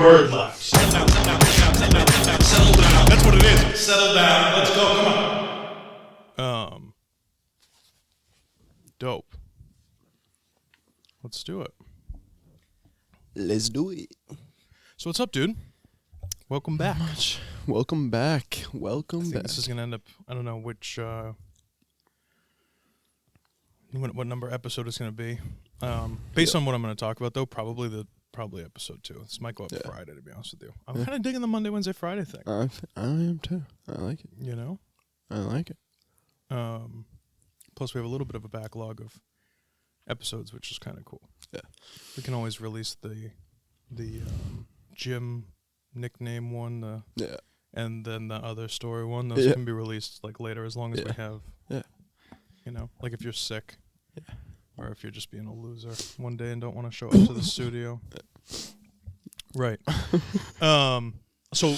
word left. Settle down, settle down, settle down, settle down, settle down. That's what it is. Settle down. Let's go. Come on. Dope. Let's do it. Let's do it. So what's up, dude? Welcome back. Welcome back. I think this is gonna end up. I don't know which. What number episode it's gonna be. Based on what I'm gonna talk about, though, probably episode 2. This might go up Friday, to be honest with you. I'm kind of digging the Monday, Wednesday, Friday thing. I am too. I like it. You know. I like it. Plus, we have a little bit of a backlog of episodes, which is kind of cool. Yeah. We can always release the gym nickname one, and then the other story one. Those can be released like later, as long as we have. Yeah. You know, like if you're sick. Yeah. Or if you're just being a loser one day and don't want to show up to the studio. Right. So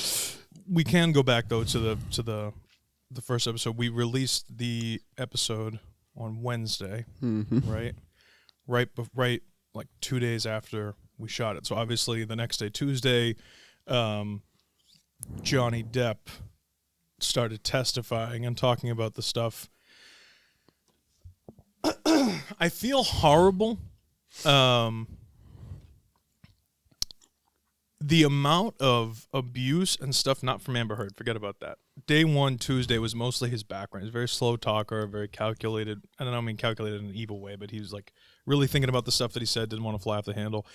we can go back though to the first episode. We released the episode on Wednesday, right? Right like 2 days after we shot it. So obviously the next day, Tuesday, Johnny Depp started testifying and talking about the stuff. I feel horrible. The amount of abuse and stuff, not from Amber Heard, forget about that. Day one, Tuesday, was mostly his background. He's a very slow talker, very calculated. I don't mean calculated in an evil way, but he was like really thinking about the stuff that he said, didn't want to fly off the handle.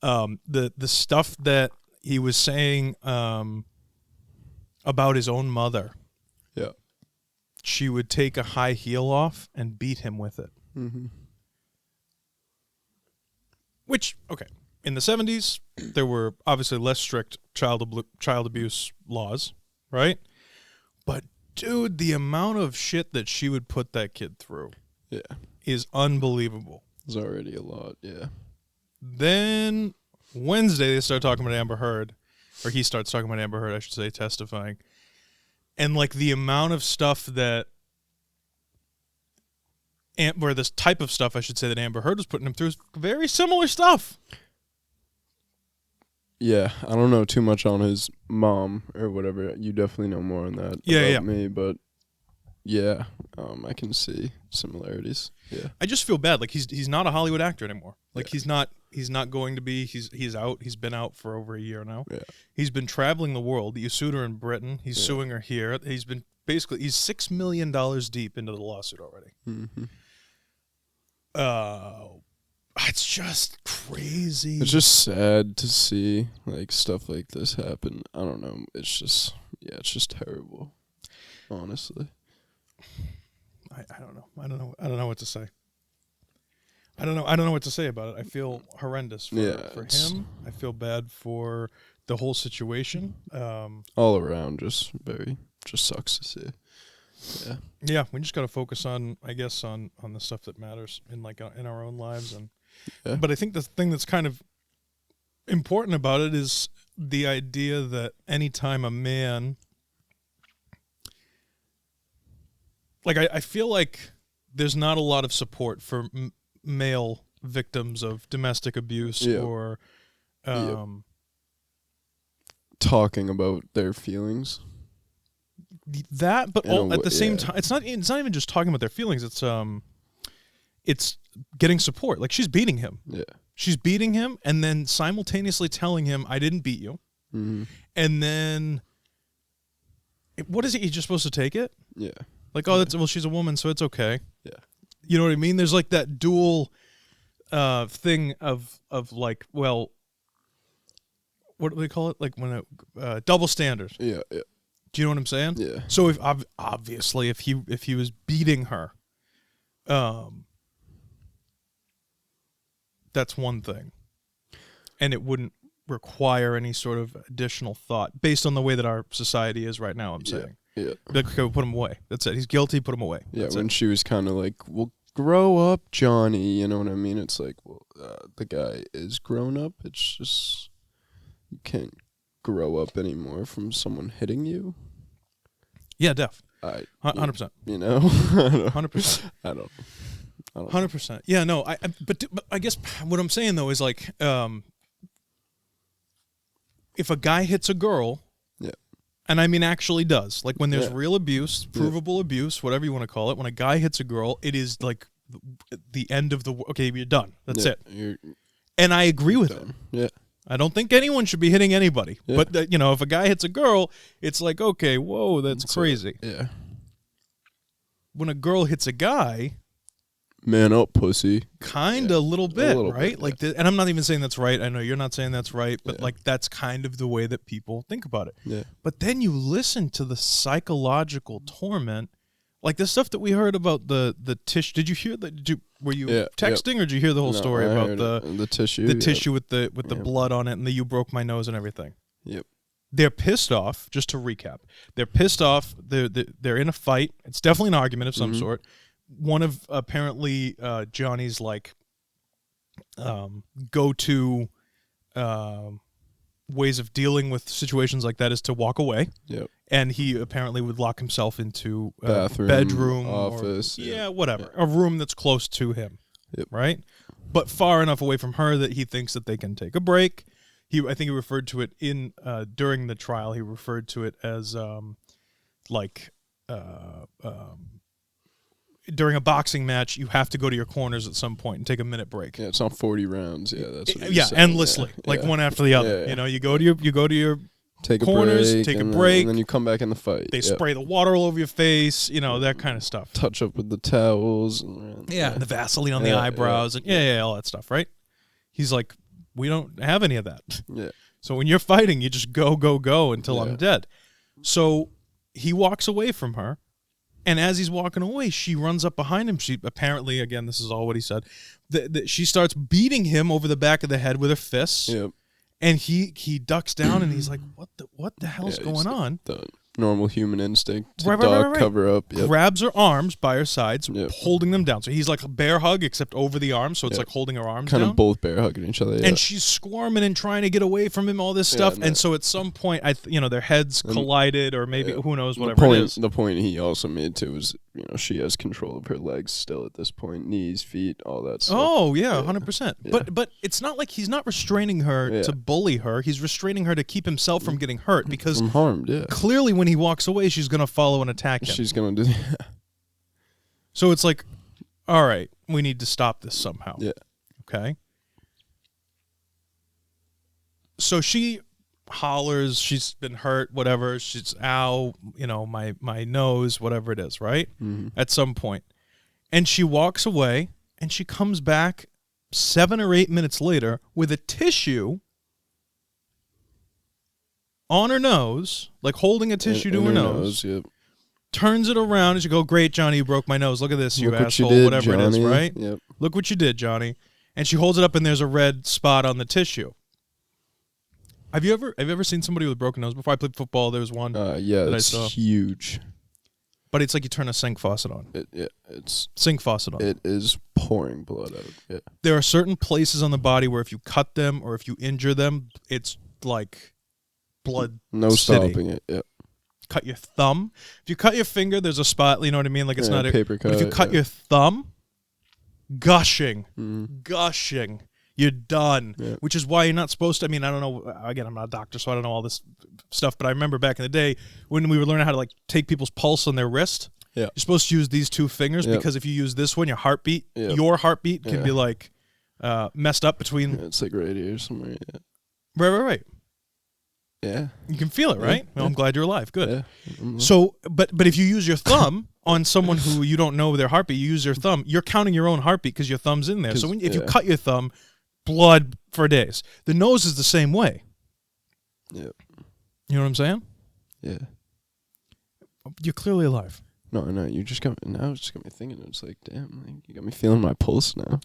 The stuff that he was saying about his own mother. Yeah. She would take a high heel off and beat him with it. Mm-hmm. Which, okay, in the 70s, there were obviously less strict child abuse laws, right? But, dude, the amount of shit that she would put that kid through is unbelievable. It's already a lot, yeah. Then Wednesday, they start talking about Amber Heard, or he starts talking about Amber Heard, I should say, testifying. And, like, the amount of stuff that, or this type of stuff, I should say, that Amber Heard was putting him through is very similar stuff. Yeah, I don't know too much on his mom or whatever. You definitely know more on that about me, but yeah, I can see similarities. Yeah, I just feel bad. Like he's not a Hollywood actor anymore. Like he's not going to be. He's out. He's been out for over a year now. Yeah, he's been traveling the world. You sued her in Britain. He's suing her here. He's been basically he's $6 million deep into the lawsuit already. Mm-hmm. It's just crazy. It's just sad to see like stuff like this happen. I don't know. It's just terrible. Honestly. I don't know. I don't know what to say. I don't know what to say about it. I feel horrendous for him. I feel bad for the whole situation. All around just sucks to see. Yeah. Yeah, we just got to focus on, I guess, on the stuff that matters in our own lives. But I think the thing that's kind of important about it is the idea that anytime a man, like I feel like there's not a lot of support for male victims of domestic abuse or talking about their feelings. That, but at the same time, it's not even just talking about their feelings. It's getting support. Like she's beating him. Yeah, she's beating him, and then simultaneously telling him, "I didn't beat you." Mm-hmm. And then, what is it? You're just supposed to take it? Yeah. Like, she's a woman, so it's okay. Yeah. You know what I mean? There's like that dual thing of like, well, what do they call it? Like when double standards. Yeah. Yeah. Do you know what I'm saying? Yeah. So if obviously if he was beating her, that's one thing, and it wouldn't require any sort of additional thought based on the way that our society is right now. I'm saying, like, okay, we'll put him away. That's it. He's guilty. Put him away. Yeah. When she was kind of like, "Well, grow up, Johnny." You know what I mean? It's like, well, the guy is grown up. It's just you can't grow up anymore from someone hitting you. Yeah, 100%. You know, 100%. I don't. 100%. Yeah, no. But I guess what I'm saying though is like, if a guy hits a girl, and I mean actually does, like when there's real abuse, provable abuse, whatever you want to call it, when a guy hits a girl, it is like the end of the, okay, you're done. That's it. And I agree with it. Yeah. I don't think anyone should be hitting anybody. Yeah. But, you know, if a guy hits a girl, it's like, okay, whoa, that's crazy. Yeah. When a girl hits a guy, man up, pussy. Kind of a little bit, right? Bit, like, and I'm not even saying that's right. I know you're not saying that's right, but like that's kind of the way that people think about it. Yeah. But then you listen to the psychological torment, like the stuff that we heard about the tissue. Did you hear that? Were you texting, or did you hear the whole story about the tissue? The tissue with the blood on it, and the "you broke my nose" and everything. Yep. They're pissed off. Just to recap, they're pissed off. They're in a fight. It's definitely an argument of some sort. One of apparently Johnny's like go-to ways of dealing with situations like that is to walk away. Yep. And he apparently would lock himself into a bathroom, bedroom, office, whatever, a room that's close to him. Yep. Right, but far enough away from her that he thinks that they can take a break. I think he referred to it in during the trial. He referred to it as during a boxing match, you have to go to your corners at some point and take a minute break. Yeah, it's not 40 rounds. Yeah, that's what he's saying. Endlessly, one after the other. Yeah. You know, you go to your take corners, a break, take a break, and then you come back in the fight. They spray the water all over your face. You know, that kind of stuff. Touch up with the towels. And the Vaseline on the eyebrows, and all that stuff. Right? He's like, we don't have any of that. Yeah. So when you're fighting, you just go until I'm dead. So he walks away from her. And as he's walking away, she runs up behind him. She apparently, again, this is all what he said, she starts beating him over the back of the head with her fists. Yep. And he ducks down and he's like, what the hell's going on? The normal human instinct to duck, cover up. Yep. Grabs her arms by her sides, holding them down. So he's like a bear hug, except over the arms. So it's like holding her arms down. Kind of both bear hugging each other. Yeah. And she's squirming and trying to get away from him, all this stuff. And so at some point, their heads collided, or maybe, who knows, whatever it is. The point he also made, too, was, she has control of her legs still at this point. Knees, feet, all that stuff. Oh, yeah, 100%. Yeah. But it's not like he's not restraining her to bully her. He's restraining her to keep himself from getting hurt, because from harmed, clearly when he walks away, she's going to follow and attack him. She's going to do So it's like, all right, we need to stop this somehow. Yeah. Okay? So she hollers, she's been hurt, whatever. She's, ow, my nose, whatever it is, right? Mm-hmm. At some point. And she walks away, and she comes back 7 or 8 minutes later with a tissue on her nose, like holding a tissue to her nose. Yep. Turns it around and she go, "Great, Johnny, you broke my nose. Look at this, you Look asshole," what you did, whatever Johnny. it is, right? Yep. Look what you did, Johnny. And she holds it up, and there's a red spot on the tissue. Have you ever seen somebody with a broken nose before? I played football. There was one. That it's huge. But it's like you turn a sink faucet on. It's sink faucet on. It is pouring blood out. Yeah. There are certain places on the body where if you cut them or if you injure them, it's like blood. No stopping it. Yeah. Cut your thumb. If you cut your finger, there's a spot. You know what I mean? Like it's not a paper cut. But if you cut your thumb, gushing. You're done. Yeah. Which is why you're not supposed to. I mean, I don't know. Again, I'm not a doctor, so I don't know all this stuff. But I remember back in the day when we were learning how to take people's pulse on their wrist. Yeah. You're supposed to use these 2 fingers because if you use this one, your heartbeat can be like messed up between. Yeah, it's like right here somewhere. Yeah. Right. Yeah. You can feel it, right? Well, I'm glad you're alive. Good. Yeah. Mm-hmm. So, but if you use your thumb on someone who you don't know their heartbeat, you use your thumb, you're counting your own heartbeat because your thumb's in there. So if you cut your thumb, blood for days. The nose is the same way. Yeah. You know what I'm saying? Yeah. You're clearly alive. No, you just got me thinking. It's like, damn, you got me feeling my pulse now.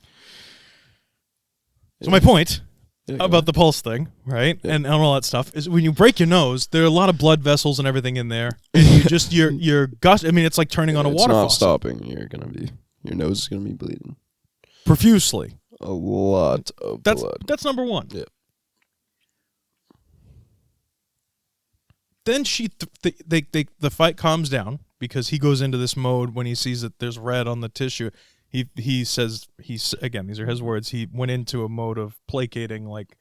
So my point about the pulse thing, right, and all that stuff is when you break your nose, there are a lot of blood vessels and everything in there, and you just your gush. I mean, it's like turning on a water faucet. It's not stopping. Your nose is gonna be bleeding profusely. A lot of blood. That's number one. Yeah. Then the fight calms down because he goes into this mode when he sees that there's red on the tissue. He says again, these are his words. He went into a mode of placating, like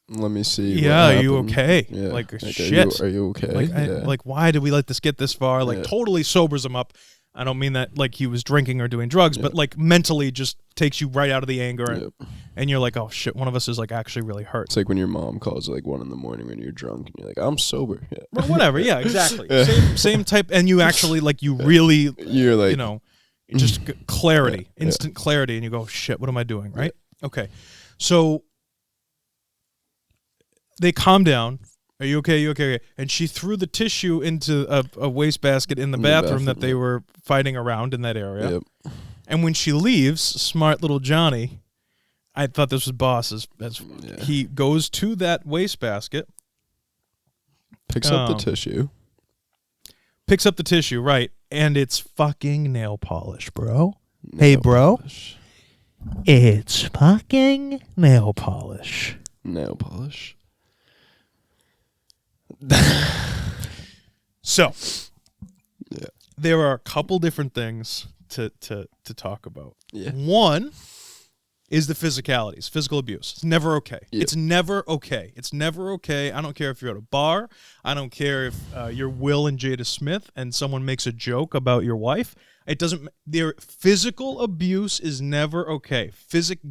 let me see. Yeah, what are you happened. okay? Yeah. Like, Like, shit. Are you okay? Like, why did we let this get this far? Like, totally sobers him up. I don't mean that like he was drinking or doing drugs, but like mentally just takes you right out of the anger, and you're like, oh shit, one of us is like actually really hurt. It's like when your mom calls like 1 a.m. when you're drunk, and you're like, I'm sober. Yeah. Well, whatever. Yeah, exactly. Same type. And you actually like you really, you're like, just clarity, instant clarity, and you go, shit, what am I doing? Right? Okay. So they calm down. Are you okay? You okay? And she threw the tissue into a wastebasket in the bathroom that they were fighting around in that area. Yep. And when she leaves, smart little Johnny, I thought this was boss, he goes to that wastebasket. Picks up the tissue. Picks up the tissue, right. And it's fucking nail polish, bro. Hey, bro. It's fucking nail polish. Nail polish. So, there are a couple different things to talk about. Yeah. One is the physicalities, physical abuse. It's never okay. Yeah. It's never okay. It's never okay. I don't care if you're at a bar. I don't care if you're Will and Jada Smith and someone makes a joke about your wife. It doesn't. Their physical abuse is never okay.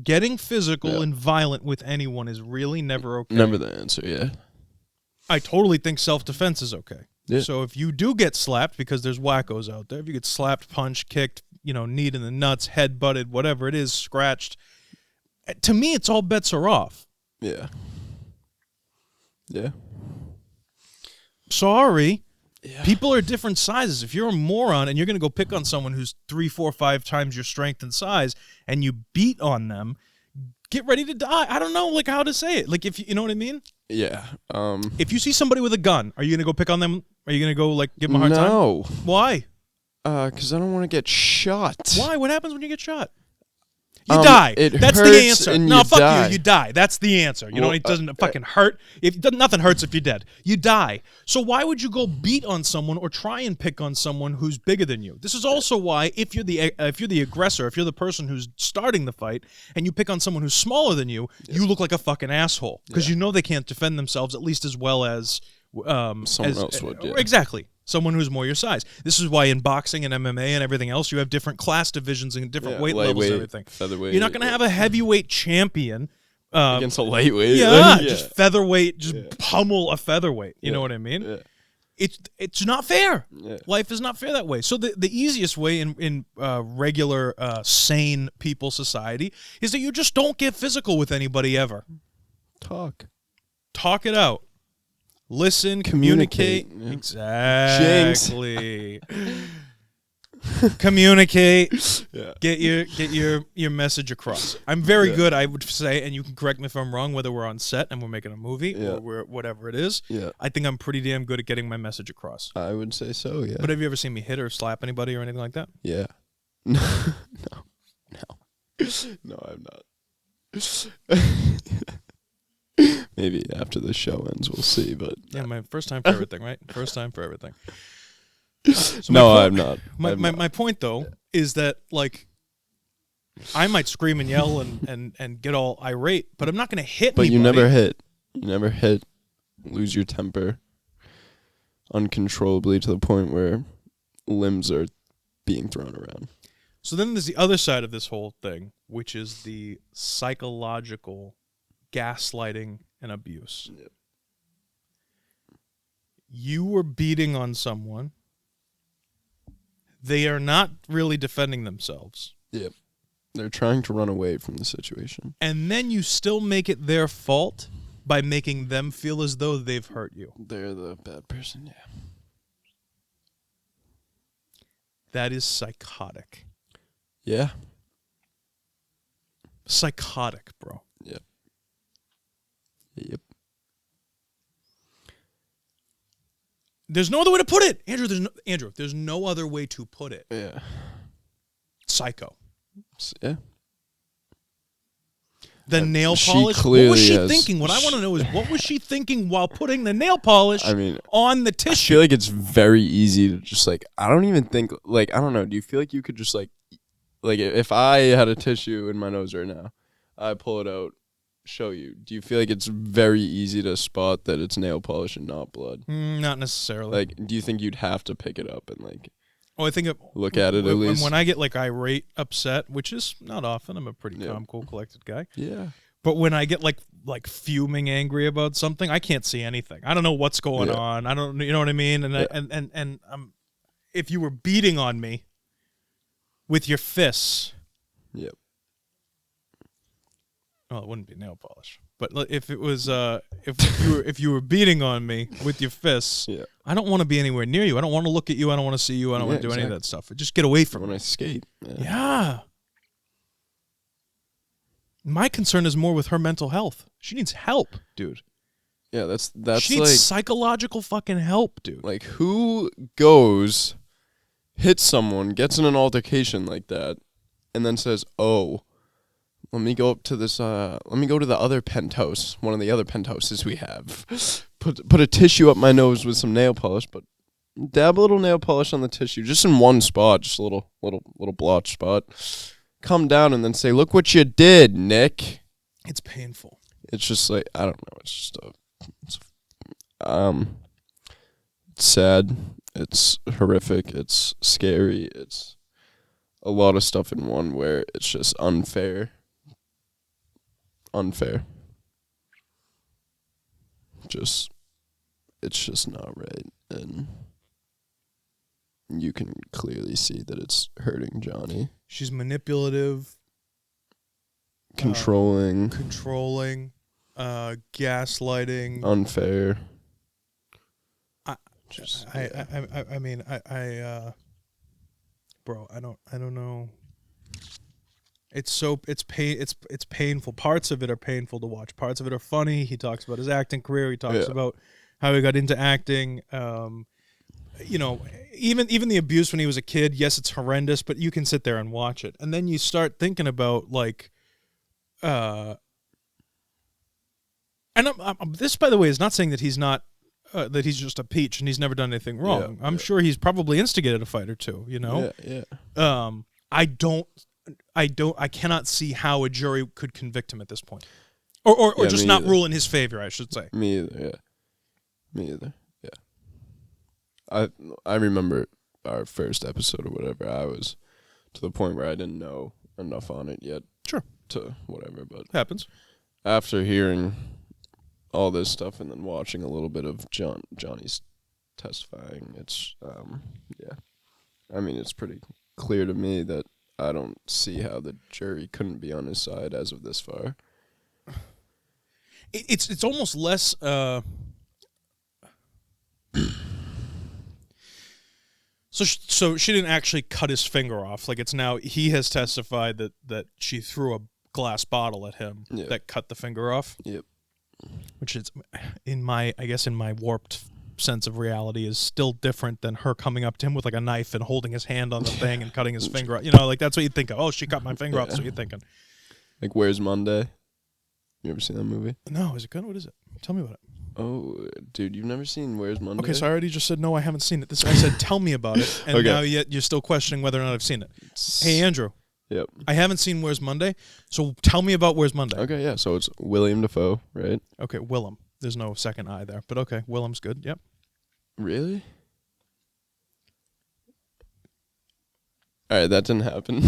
Getting physical and violent with anyone is really never okay. Never the answer. Yeah. I totally think self-defense is okay. Yeah. So if you do get slapped, because there's wackos out there, if you get slapped, punched, kicked, kneed in the nuts, head butted, whatever it is, scratched, to me, it's all bets are off. Yeah. Yeah. Sorry. Yeah. People are different sizes. If you're a moron and you're going to go pick on someone who's 3, 4, 5 times your strength and size, and you beat on them, get ready to die. I don't know, like, how to say it. Like, if you know what I mean? Yeah. If you see somebody with a gun, are you going to go pick on them? Are you going to go, like, give them a hard time? No. Why? Because I don't want to get shot. Why? What happens when you get shot? You die. That's the hurts answer. and No, you fuck die. you. You die. That's the answer. You know, it doesn't fucking hurt. Nothing hurts if you're dead. You die. So why would you go beat on someone or try and pick on someone who's bigger than you? This is also why if you're the aggressor, if you're the person who's starting the fight, and you pick on someone who's smaller than you, you look like a fucking asshole because you know they can't defend themselves at least as well as someone else would. Yeah. Exactly. Someone who's more your size. This is why in boxing and MMA and everything else, you have different class divisions and different weight levels and everything. Featherweight. You're not going to have a heavyweight champion against a lightweight. Just featherweight, pummel a featherweight. You know what I mean? Yeah. It's not fair. Yeah. Life is not fair that way. So the easiest way in regular sane people society is that you just don't get physical with anybody ever. Talk it out. Listen, communicate. Yeah. Exactly. Communicate. Yeah. Get your message across. I'm very good, I would say, and you can correct me if I'm wrong, whether we're on set and we're making a movie or we're whatever it is. Yeah. I think I'm pretty damn good at getting my message across. I would say so, yeah. But have you ever seen me hit or slap anybody or anything like that? Yeah. No, I'm not. Maybe after the show ends, we'll see. But yeah, my first time for everything, right? First time for everything. So no, I'm not. My point though is that like I might scream and yell and get all irate, but I'm not going to hit. But anybody. you never hit. You never hit. Lose your temper uncontrollably to the point where limbs are being thrown around. So then there's the other side of this whole thing, which is the psychological gaslighting and abuse. Yep. You were beating on someone. They are not really defending themselves. Yep. They're trying to run away from the situation. And then you still make it their fault by making them feel as though they've hurt you. They're the bad person, yeah. That is psychotic. Yeah. Psychotic, bro. Yep. Yep. There's no other way to put it. Andrew, there's no other way to put it. Yeah. Psycho. Yeah. The nail she polish. What clearly was she has- thinking? What I want to know is what was she thinking while putting the nail polish on the I tissue? feel like it's very easy to just like, I don't even think, like, I don't know. Do you feel like you could just like if I had a tissue in my nose right now, I pull it out, show you, do you feel like it's very easy to spot that it's nail polish and not blood? Not necessarily. Like, do you think you'd have to pick it up and like? I think look at it at least. When I get like irate, upset, which is not often, I'm a pretty calm, cool, collected guy. Yeah. But when I get like fuming angry about something, I can't see anything. I don't know what's going on. I don't, you know what I mean? And and if you were beating on me with your fists, yep. Well, it wouldn't be nail polish. But if it was, if you were beating on me with your fists, I don't want to be anywhere near you. I don't want to look at you. I don't want to see you. I don't want to do any of that stuff. Just get away from me. When I skate. Yeah. My concern is more with her mental health. She needs help, dude. Yeah, that's she needs psychological fucking help, dude. Like, who goes, hits someone, gets in an altercation like that, and then says, "Oh, let me go up to this. Let me go to the other penthouse, one of the other penthouses we have. Put a tissue up my nose with some nail polish, but dab a little nail polish on the tissue, just in one spot, just a little blotch spot. Come down and then say, look what you did, Nick." It's painful. It's just like, I don't know. It's just it's sad. It's horrific. It's scary. It's a lot of stuff in one where it's just unfair. It's just not right, and you can clearly see that it's hurting Johnny. She's manipulative, controlling, gaslighting, unfair. Bro, I don't know. It's painful. Parts of it are painful to watch. Parts of it are funny. He talks about his acting career. He talks about how he got into acting. You know, even the abuse when he was a kid. Yes, it's horrendous, but you can sit there and watch it, and then you start thinking about like, and this, by the way, is not saying that he's not. That he's just a peach and he's never done anything wrong. I'm sure he's probably instigated a fight or two. You know. Yeah. I cannot see how a jury could convict him at this point, or just not rule in his favor. I should say. Me either. Yeah. I remember our first episode or whatever. I was to the point where I didn't know enough on it yet. Sure. To whatever, but happens. After hearing all this stuff and then watching a little bit of Johnny's testifying, it's I mean, it's pretty clear to me that I don't see how the jury couldn't be on his side as of this far. It's almost less. So she didn't actually cut his finger off. Like, it's now he has testified that she threw a glass bottle at him that cut the finger off. Yep. Which is in my warped sense of reality is still different than her coming up to him with like a knife and holding his hand on the thing and cutting his finger off. You know, like that's what you think of. Oh, she cut my finger off. That's what you're thinking. Like, Where's Monday? You ever seen that movie? No, is it good? What is it? Tell me about it. Oh, dude, you've never seen Where's Monday? Okay, so I already just said no, I haven't seen it. This guy said, tell me about it, and now yet you're still questioning whether or not I've seen it. Hey, Andrew. Yep. I haven't seen Where's Monday, so tell me about Where's Monday. Okay, yeah, so it's William Dafoe, right? Okay, Willem. There's no second I there, but okay, Willem's good, yep. Really? All right, that didn't happen.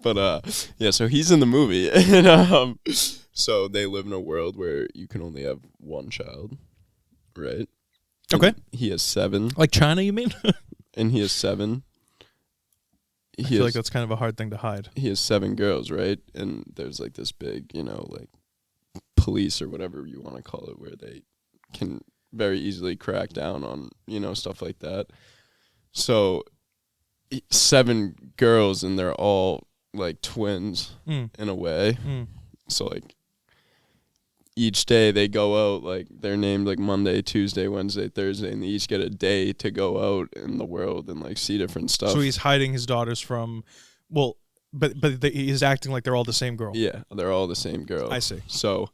But, yeah, so he's in the movie, and so they live in a world where you can only have one child, right? Okay. And he has 7. Like China, you mean? And he has 7. I feel like that's kind of a hard thing to hide. He has 7 girls, right? And there's like this big, like police or whatever you want to call it, where they can very easily crack down on, stuff like that. So 7 girls, and they're all like twins in a way. So like each day they go out, like they're named like Monday, Tuesday, Wednesday, Thursday, and they each get a day to go out in the world and like see different stuff. So he's hiding his daughters from, but he's acting like they're all the same girl. Yeah, they're all the same girl. I see. So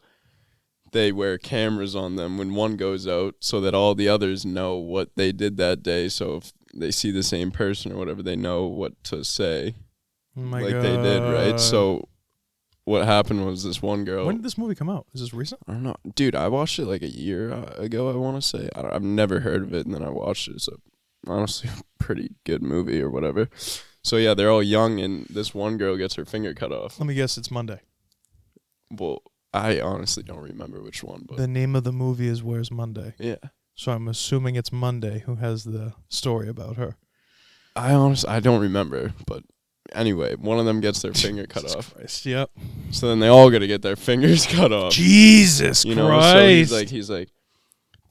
they wear cameras on them when one goes out so that all the others know what they did that day. So if they see the same person or whatever, they know what to say. Oh my like God. they did, right? So what happened was this one girl. When did this movie come out? Is this recent? I don't know, dude. I watched it like a year ago. I want to say I've never heard of it, and then I watched it. So honestly, a pretty good movie or whatever. So yeah, they're all young, and this one girl gets her finger cut off. Let me guess. It's Monday. Well, I honestly don't remember which one, but The name of the movie is Where's Monday? yeah. So I'm assuming it's Monday who has the story about her. I don't remember, but anyway, one of them gets their finger cut Jesus off. Christ, yep. So then they all got to get their fingers cut off. Jesus You know, Christ. so he's like,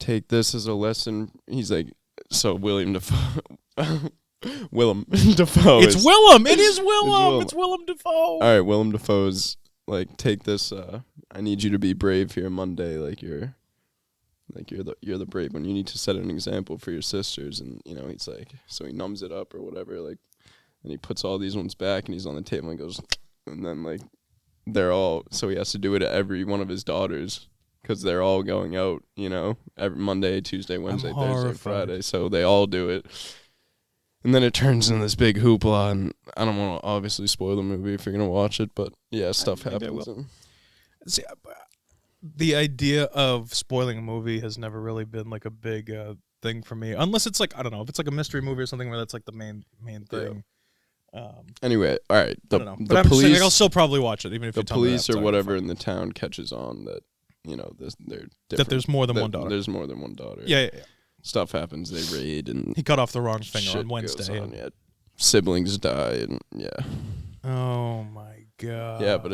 take this as a lesson. He's like, so William Dafoe. Willem Dafoe. It's Willem. It is Willem. Willem. It's Willem Dafoe. All right, Willem Dafoe's like, take this. I need you to be brave here Monday. You're the brave one. You need to set an example for your sisters. And you know, he's like, so he numbs it up or whatever. Like, and he puts all these ones back, and he's on the table and goes, and then like, they're all. So he has to do it to every one of his daughters. Because they're all going out, you know, every Monday, Tuesday, Wednesday, Thursday, Friday. So they all do it. And then it turns into this big hoopla. And I don't want to obviously spoil the movie if you're going to watch it. But, yeah, stuff happens. See, the idea of spoiling a movie has never really been like a big thing for me. Unless it's like, I don't know, if it's like a mystery movie or something where that's like the main thing. Anyway, all right. I don't know. But I'm just saying, like, I'll still probably watch it, even if the you tell me police or whatever fine. in the town catches on that, you know, they're different. That there's more than one daughter. There's more than one daughter. Yeah. Stuff happens. They raid and He cut off the wrong finger shit on Wednesday. goes on, yeah. Siblings die and yeah. Oh my god. Yeah, but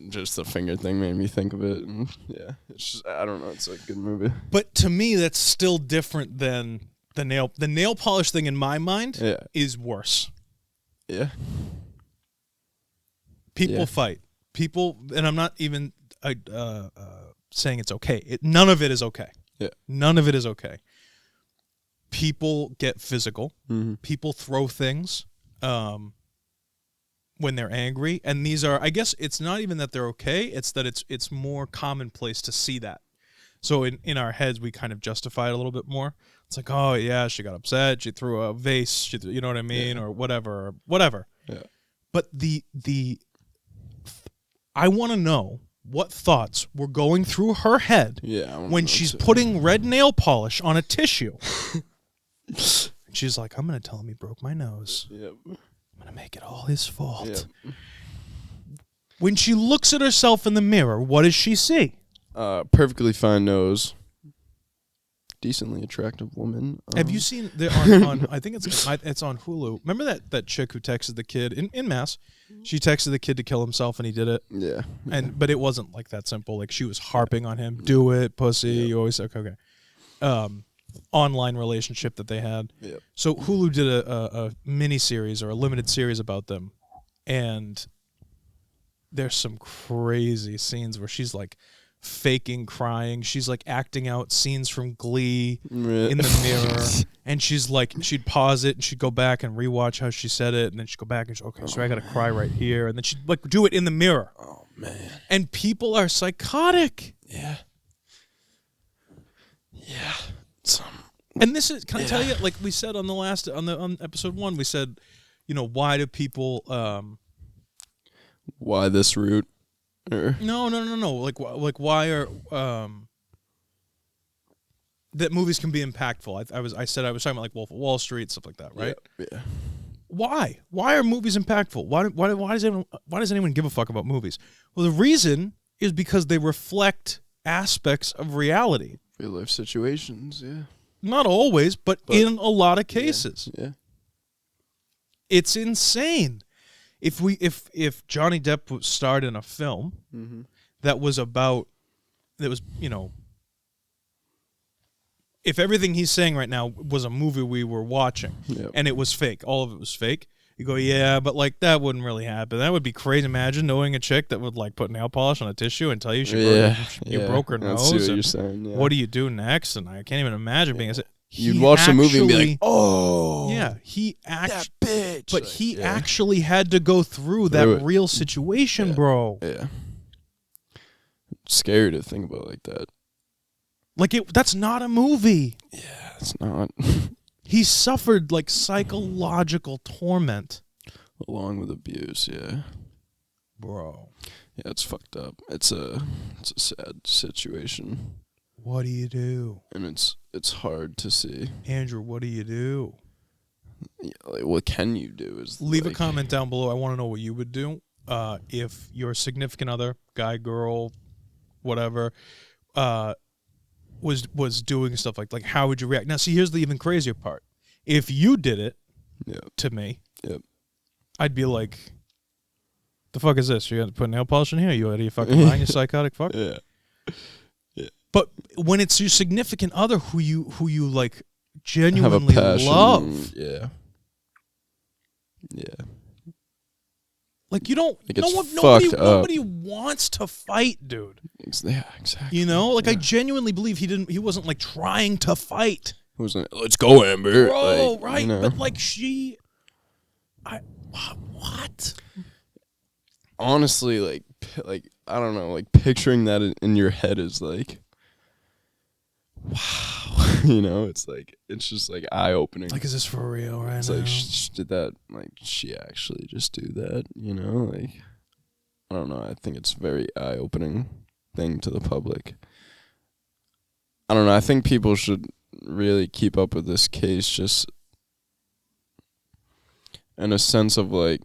just the finger thing made me think of it, and yeah, it's just, I don't know. It's like a good movie. But to me, that's still different than the nail polish thing. In my mind, is worse. Yeah. People fight. People, and I'm not even saying it's okay. None of it is okay. Yeah. None of it is okay. People get physical. Mm-hmm. People throw things when they're angry, and these are, I guess it's not even that they're okay, it's that it's more commonplace to see that. So in our heads, we kind of justify it a little bit more. It's like, oh yeah, she got upset, she threw a vase, you know what I mean, or whatever. Yeah. But I want to know what thoughts were going through her head when she's putting red nail polish on a tissue. She's like, I'm going to tell him he broke my nose. Yep. I'm going to make it all his fault. Yep. When she looks at herself in the mirror, what does she see? Perfectly fine nose. Decently attractive woman. Have you seen on I think it's on Hulu. Remember that chick who texted the kid in Mass? She texted the kid to kill himself, and he did it. Yeah. But it wasn't like that simple. Like, she was harping on him. Do it, pussy. Yep. You always okay. Online relationship that they had. Yep. So Hulu did a mini series or a limited series about them, and there's some crazy scenes where she's like faking crying. She's like acting out scenes from Glee in the mirror, and she's like, she'd pause it and she'd go back and rewatch how she said it, and then she'd go back and she'd, okay, so I gotta cry right here, and then she'd like do it in the mirror. Oh man. And people are psychotic. Yeah. And this is, can I tell you, like we said on on episode 1, we said, you know, why do people why this route? No. Like why are that movies can be impactful. I said I was talking about like Wolf of Wall Street, stuff like that, right? Yeah. Why? Why are movies impactful? Why does anyone give a fuck about movies? Well, the reason is because they reflect aspects of reality. Real life situations, yeah. Not always, but in a lot of cases. Yeah. It's insane. If Johnny Depp starred in a film that was, you know, if everything he's saying right now was a movie we were watching and it was fake, all of it was fake, you go, yeah, but like that wouldn't really happen. That would be crazy. Imagine knowing a chick that would like put nail polish on a tissue and tell you you broke her nose. See what you're saying. Yeah. What do you do next? And I can't even imagine being. You'd watch the movie and be like, oh, yeah, that bitch. But he actually had to go through that real situation, bro. Yeah. It's scary to think about like that. Like that's not a movie. Yeah, it's not. He suffered like psychological torment. Along with abuse, yeah. Bro. Yeah, it's fucked up. It's a sad situation. What do you do? And it's hard to see. Andrew, what do you do? Yeah, like, what can you do? Is leave a comment down below. I want to know what you would do if your significant other, guy, girl, whatever, was doing stuff like how would you react? Now, see, here's the even crazier part. If you did it to me, I'd be like, the fuck is this? You got to put nail polish in here? You out of your fucking mind, you psychotic fuck? Yeah. But when it's your significant other who you like genuinely love. Yeah. Like, you don't, like nobody wants to fight, dude. Yeah, exactly. You know, like I genuinely believe he wasn't like trying to fight. He wasn't, let's go, Amber. Bro, like, right? You know. But like what? Honestly, like I don't know, like picturing that in your head is like, wow. You know, it's just like eye opening. Like, is this for real right it's now? like did that, like she actually just do that, you know? Like, I don't know, I think it's very eye opening thing to the public. I don't know, I think people should really keep up with this case just in a sense of like,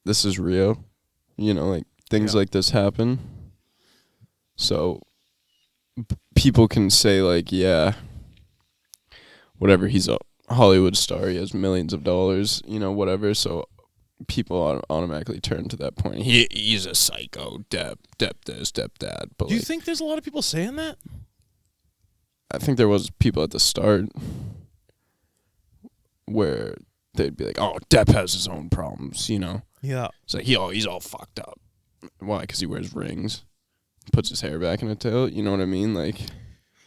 this is real, you know, like things like this happen. So people can say like, yeah, whatever, he's a Hollywood star, he has millions of dollars, you know, whatever. So people automatically turn to that point. He's a psycho, Depp this, Depp that. But do you think there's a lot of people saying that? I think there was people at the start where they'd be like, oh, Depp has his own problems, you know? Yeah. It's like, he's all fucked up. Why? Because he wears rings, puts his hair back in a tail, you know what I mean? Like,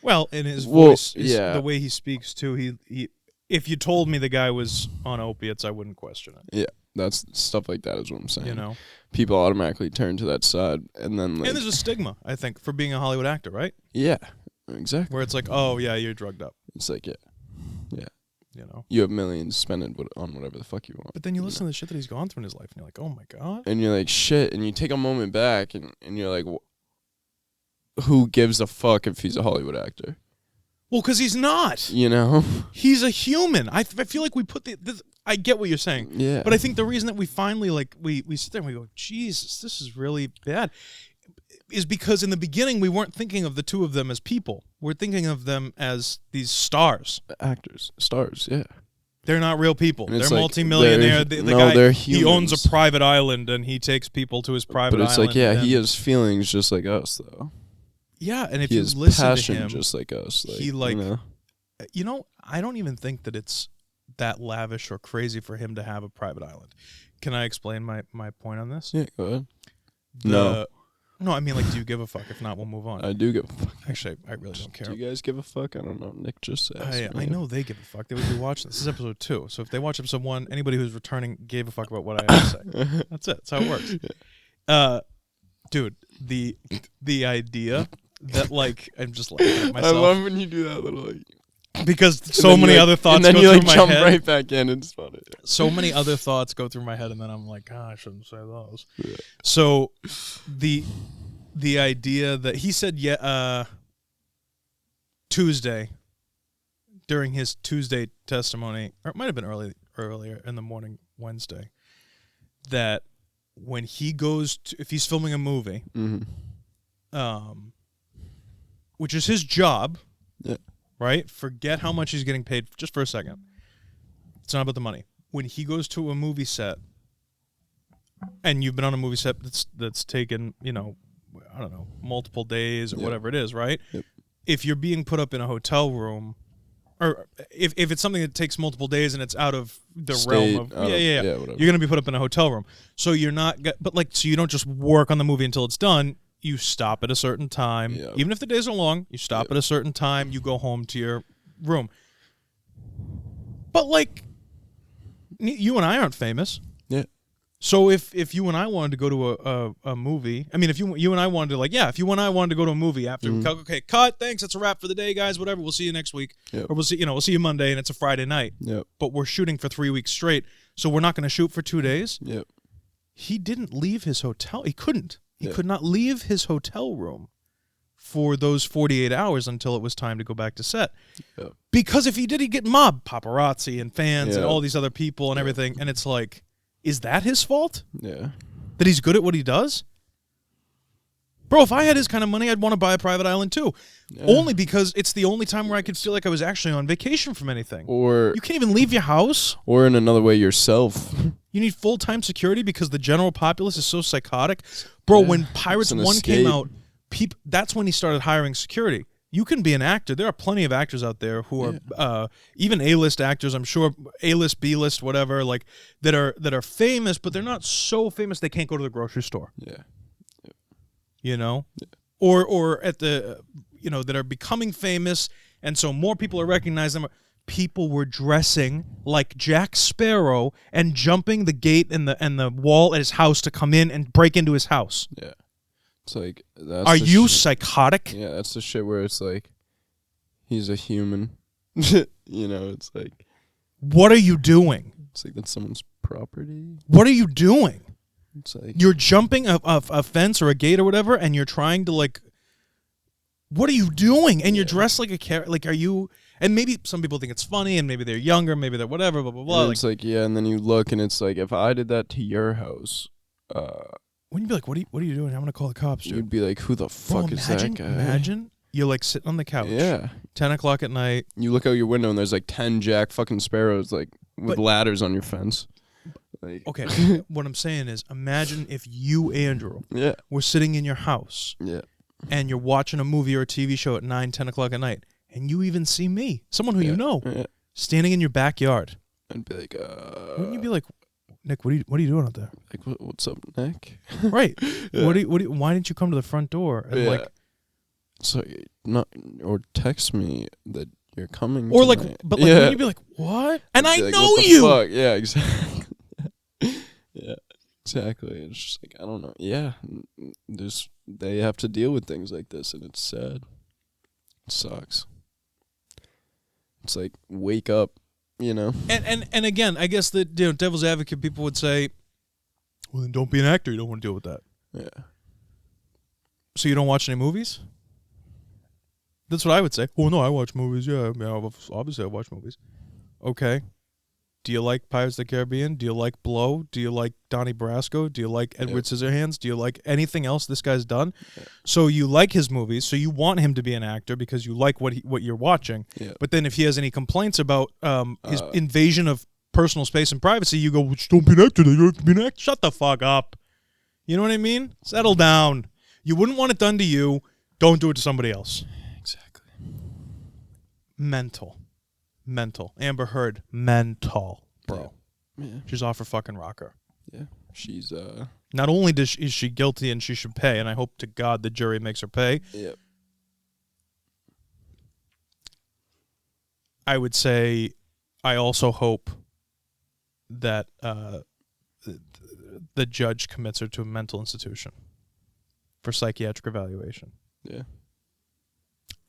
well, in his voice, yeah. The way he speaks too, he if you told me the guy was on opiates, I wouldn't question it. Yeah, that's stuff like that is what I'm saying. You know? People automatically turn to that side, and then like, and there's a stigma, I think, for being a Hollywood actor, right? Yeah, exactly. Where it's like, oh yeah, you're drugged up. It's like, yeah. You know, you have millions, spend it on whatever the fuck you want. But then you listen to the shit that he's gone through in his life, and you're like, oh my god. And you're like, shit, and you take a moment back, and you're like, who gives a fuck if he's a Hollywood actor? Well, because he's not. You know? He's a human. I feel like we put I get what you're saying. Yeah. But I think the reason that we finally, like, we sit there and we go, Jesus, this is really bad, is because in the beginning we weren't thinking of the two of them as people. We're thinking of them as these stars. Actors. Stars, yeah. They're not real people. They're like, multimillionaire. The guy, they're he owns a private island and he takes people to his private island. But it's like, yeah, he has feelings just like us, though. Yeah, and if he you has listen passion to him, just like us. Like, he like, you know? I don't even think that it's that lavish or crazy for him to have a private island. Can I explain my point on this? Yeah, go ahead. No, I mean, like, do you give a fuck? If not, we'll move on. I do give a fuck. Actually, I really don't care. Do you guys give a fuck? I don't know. Nick just asked. I know they give a fuck. They would be watching this. This is episode 2. So if they watch episode 1, anybody who's returning gave a fuck about what I had to say. That's it. That's how it works. Dude, the idea that, like, I'm just laughing at myself. I love when you do that little, like, because so many other thoughts go through my head. And then you jump right back in. It's funny. So many other thoughts go through my head, and then I'm like, I shouldn't say those. Yeah. So the idea that he said, Tuesday, during his Tuesday testimony, or it might have been earlier in the morning Wednesday, that when he goes to, if he's filming a movie, which is his job, right? Forget how much he's getting paid just for a second. It's not about the money. When he goes to a movie set, and you've been on a movie set that's taken, you know, I don't know, multiple days or whatever it is, right? Yep. If you're being put up in a hotel room, or if it's something that takes multiple days and it's out of the realm of whatever. You're going to be put up in a hotel room. So you're not, but like, so you don't just work on the movie until it's done. You stop at a certain time. Yep. Even if the days are long, you stop at a certain time, you go home to your room. But like, you and I aren't famous. Yeah. So if you and I wanted to go to a movie, I mean, if you and I wanted to, like, if you and I wanted to go to a movie after, okay, cut, thanks, that's a wrap for the day, guys, whatever, we'll see you next week. Yep. Or we'll see you Monday, and it's a Friday night. Yep. But we're shooting for 3 weeks straight, so we're not going to shoot for 2 days. Yep. he didn't leave his hotel. He couldn't. He could not leave his hotel room for those 48 hours until it was time to go back to set. Yeah. Because if he did, he'd get mobbed, paparazzi and fans and all these other people and everything. And it's like, is that his fault? Yeah. That he's good at what he does? Bro, if I had his kind of money, I'd want to buy a private island too. Yeah. Only because it's the only time where I could feel like I was actually on vacation from anything. Or you can't even leave your house. Or in another way, yourself. You need full-time security because the general populace is so psychotic. Bro, when Pirates 1 came out, that's when he started hiring security. You can be an actor. There are plenty of actors out there who are even A-list actors, I'm sure, A-list, B-list, whatever, like that are famous, but they're not so famous they can't go to the grocery store. Yeah. You know? Yeah. Or at the that are becoming famous, and so more people are recognizing them. People were dressing like Jack Sparrow and jumping the gate and the wall at his house to come in and break into his house. Yeah. It's like, are you psychotic? Yeah, that's the shit where it's like, he's a human. It's like, what are you doing? It's like, that's someone's property. What are you doing? It's like, you're jumping a fence or a gate or whatever, and you're trying to, like, what are you doing? And you're dressed like a character. Like, are you? And maybe some people think it's funny, and maybe they're younger, maybe they're whatever, blah, blah, blah. And it's like, and then you look, and it's like, if I did that to your house, wouldn't you be like, what are you doing? I'm going to call the cops, dude. You'd be like, who the fuck is that guy? Imagine you're, like, sitting on the couch. Yeah. 10 o'clock at night. You look out your window, and there's, like, 10 Jack fucking Sparrows, like, with ladders on your fence. Like. Okay. What I'm saying is, imagine if you, Andrew, were sitting in your house. Yeah. And you're watching a movie or a TV show at 9, 10 o'clock at night, and you even see me, someone who you know, standing in your backyard. I'd be like, wouldn't you be like, Nick, what are you doing out there? Like, what's up, Nick? Right. Yeah. Why didn't you come to the front door and like? So or text me that you're coming. Or tonight. like, but like, wouldn't you be like, what? And I know what you. Fuck? Yeah, exactly. Yeah, exactly. It's just like, I don't know. Yeah, they have to deal with things like this, and it's sad. It sucks. It's like, wake up. And again, I guess the devil's advocate people would say, well, then don't be an actor. You don't want to deal with that. Yeah. So you don't watch any movies? That's what I would say. Oh, no, I watch movies. Yeah, obviously I watch movies. Okay. Do you like Pirates of the Caribbean? Do you like Blow? Do you like Donnie Brasco? Do you like Edward Scissorhands? Do you like anything else this guy's done? Yeah. So you like his movies, so you want him to be an actor because you like what you're watching. Yeah. But then if he has any complaints about his invasion of personal space and privacy, you go, well, just don't be an actor. You don't have to be an actor. Shut the fuck up. You know what I mean? Settle down. You wouldn't want it done to you. Don't do it to somebody else. Exactly. Mental. Amber Heard, mental, bro. Yeah. She's off her fucking rocker. Yeah. She's not only is she guilty and she should pay, and I hope to God the jury makes her pay. Yep. I would say I also hope that the judge commits her to a mental institution for psychiatric evaluation. Yeah.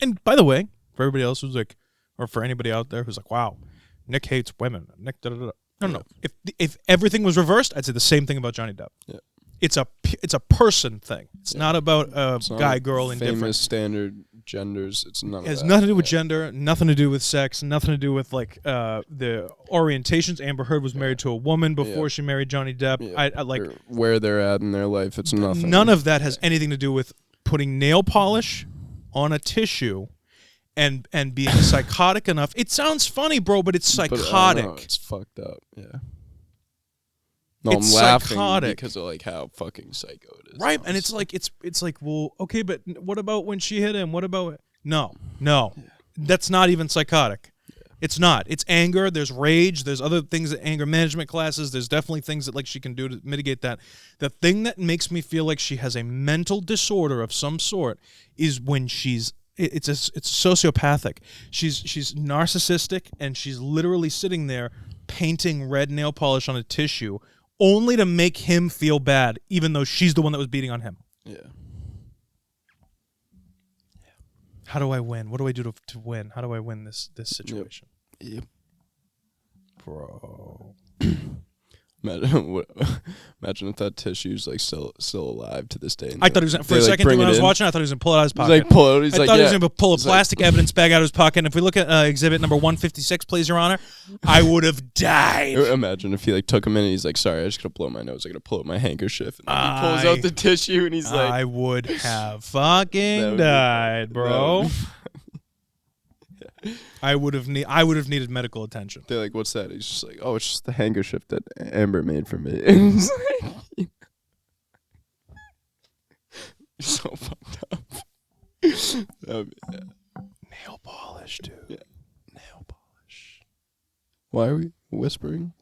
And by the way, for everybody else who's like, or for anybody out there who's like, wow, Nick hates women. Nick da-da-da. No. If everything was reversed, I'd say the same thing about Johnny Depp. Yeah. It's a person thing. It's not about a guy, girl, indifferent. Famous standard genders. It's none of that. It has nothing to do with gender, nothing to do with sex, nothing to do with like the orientations. Amber Heard was married to a woman before she married Johnny Depp. Yeah. I like or where they're at in their life. It's nothing. None of that has anything to do with putting nail polish on a tissue and being psychotic enough. It sounds funny, bro, but it's psychotic. But, it's fucked up. Yeah. No, it's I'm laughing psychotic because of like how fucking psycho it is. Right, and it's like, well, okay, but what about when she hit him? What about no, yeah. That's not even psychotic. Yeah. It's not. It's anger. There's rage. There's other things that anger management classes. There's definitely things that like she can do to mitigate that. The thing that makes me feel like she has a mental disorder of some sort is when it's sociopathic. She's narcissistic, and she's literally sitting there painting red nail polish on a tissue only to make him feel bad, even though she's the one that was beating on him. Yeah. How do I win? What do I do to win? How do I win this situation? Yep. Bro. Imagine if that tissue's like still alive to this day. I thought he was for a second when I was watching. I thought he was gonna pull it out of his pocket. He's like pull it. I thought he was gonna pull a plastic evidence bag out of his pocket. And if we look at exhibit number 156, please, Your Honor, I would have died. Imagine if he like took a minute. He's like, sorry, I just gotta blow my nose. I gotta pull out my handkerchief. And he pulls out the tissue and he's like, I would have fucking died, bro. I would have needed medical attention. They're like, what's that? He's just like, oh, it's just the handkerchief that Amber made for me. It's like, so fucked up. Nail polish, dude. Yeah. Nail polish. Why are we whispering?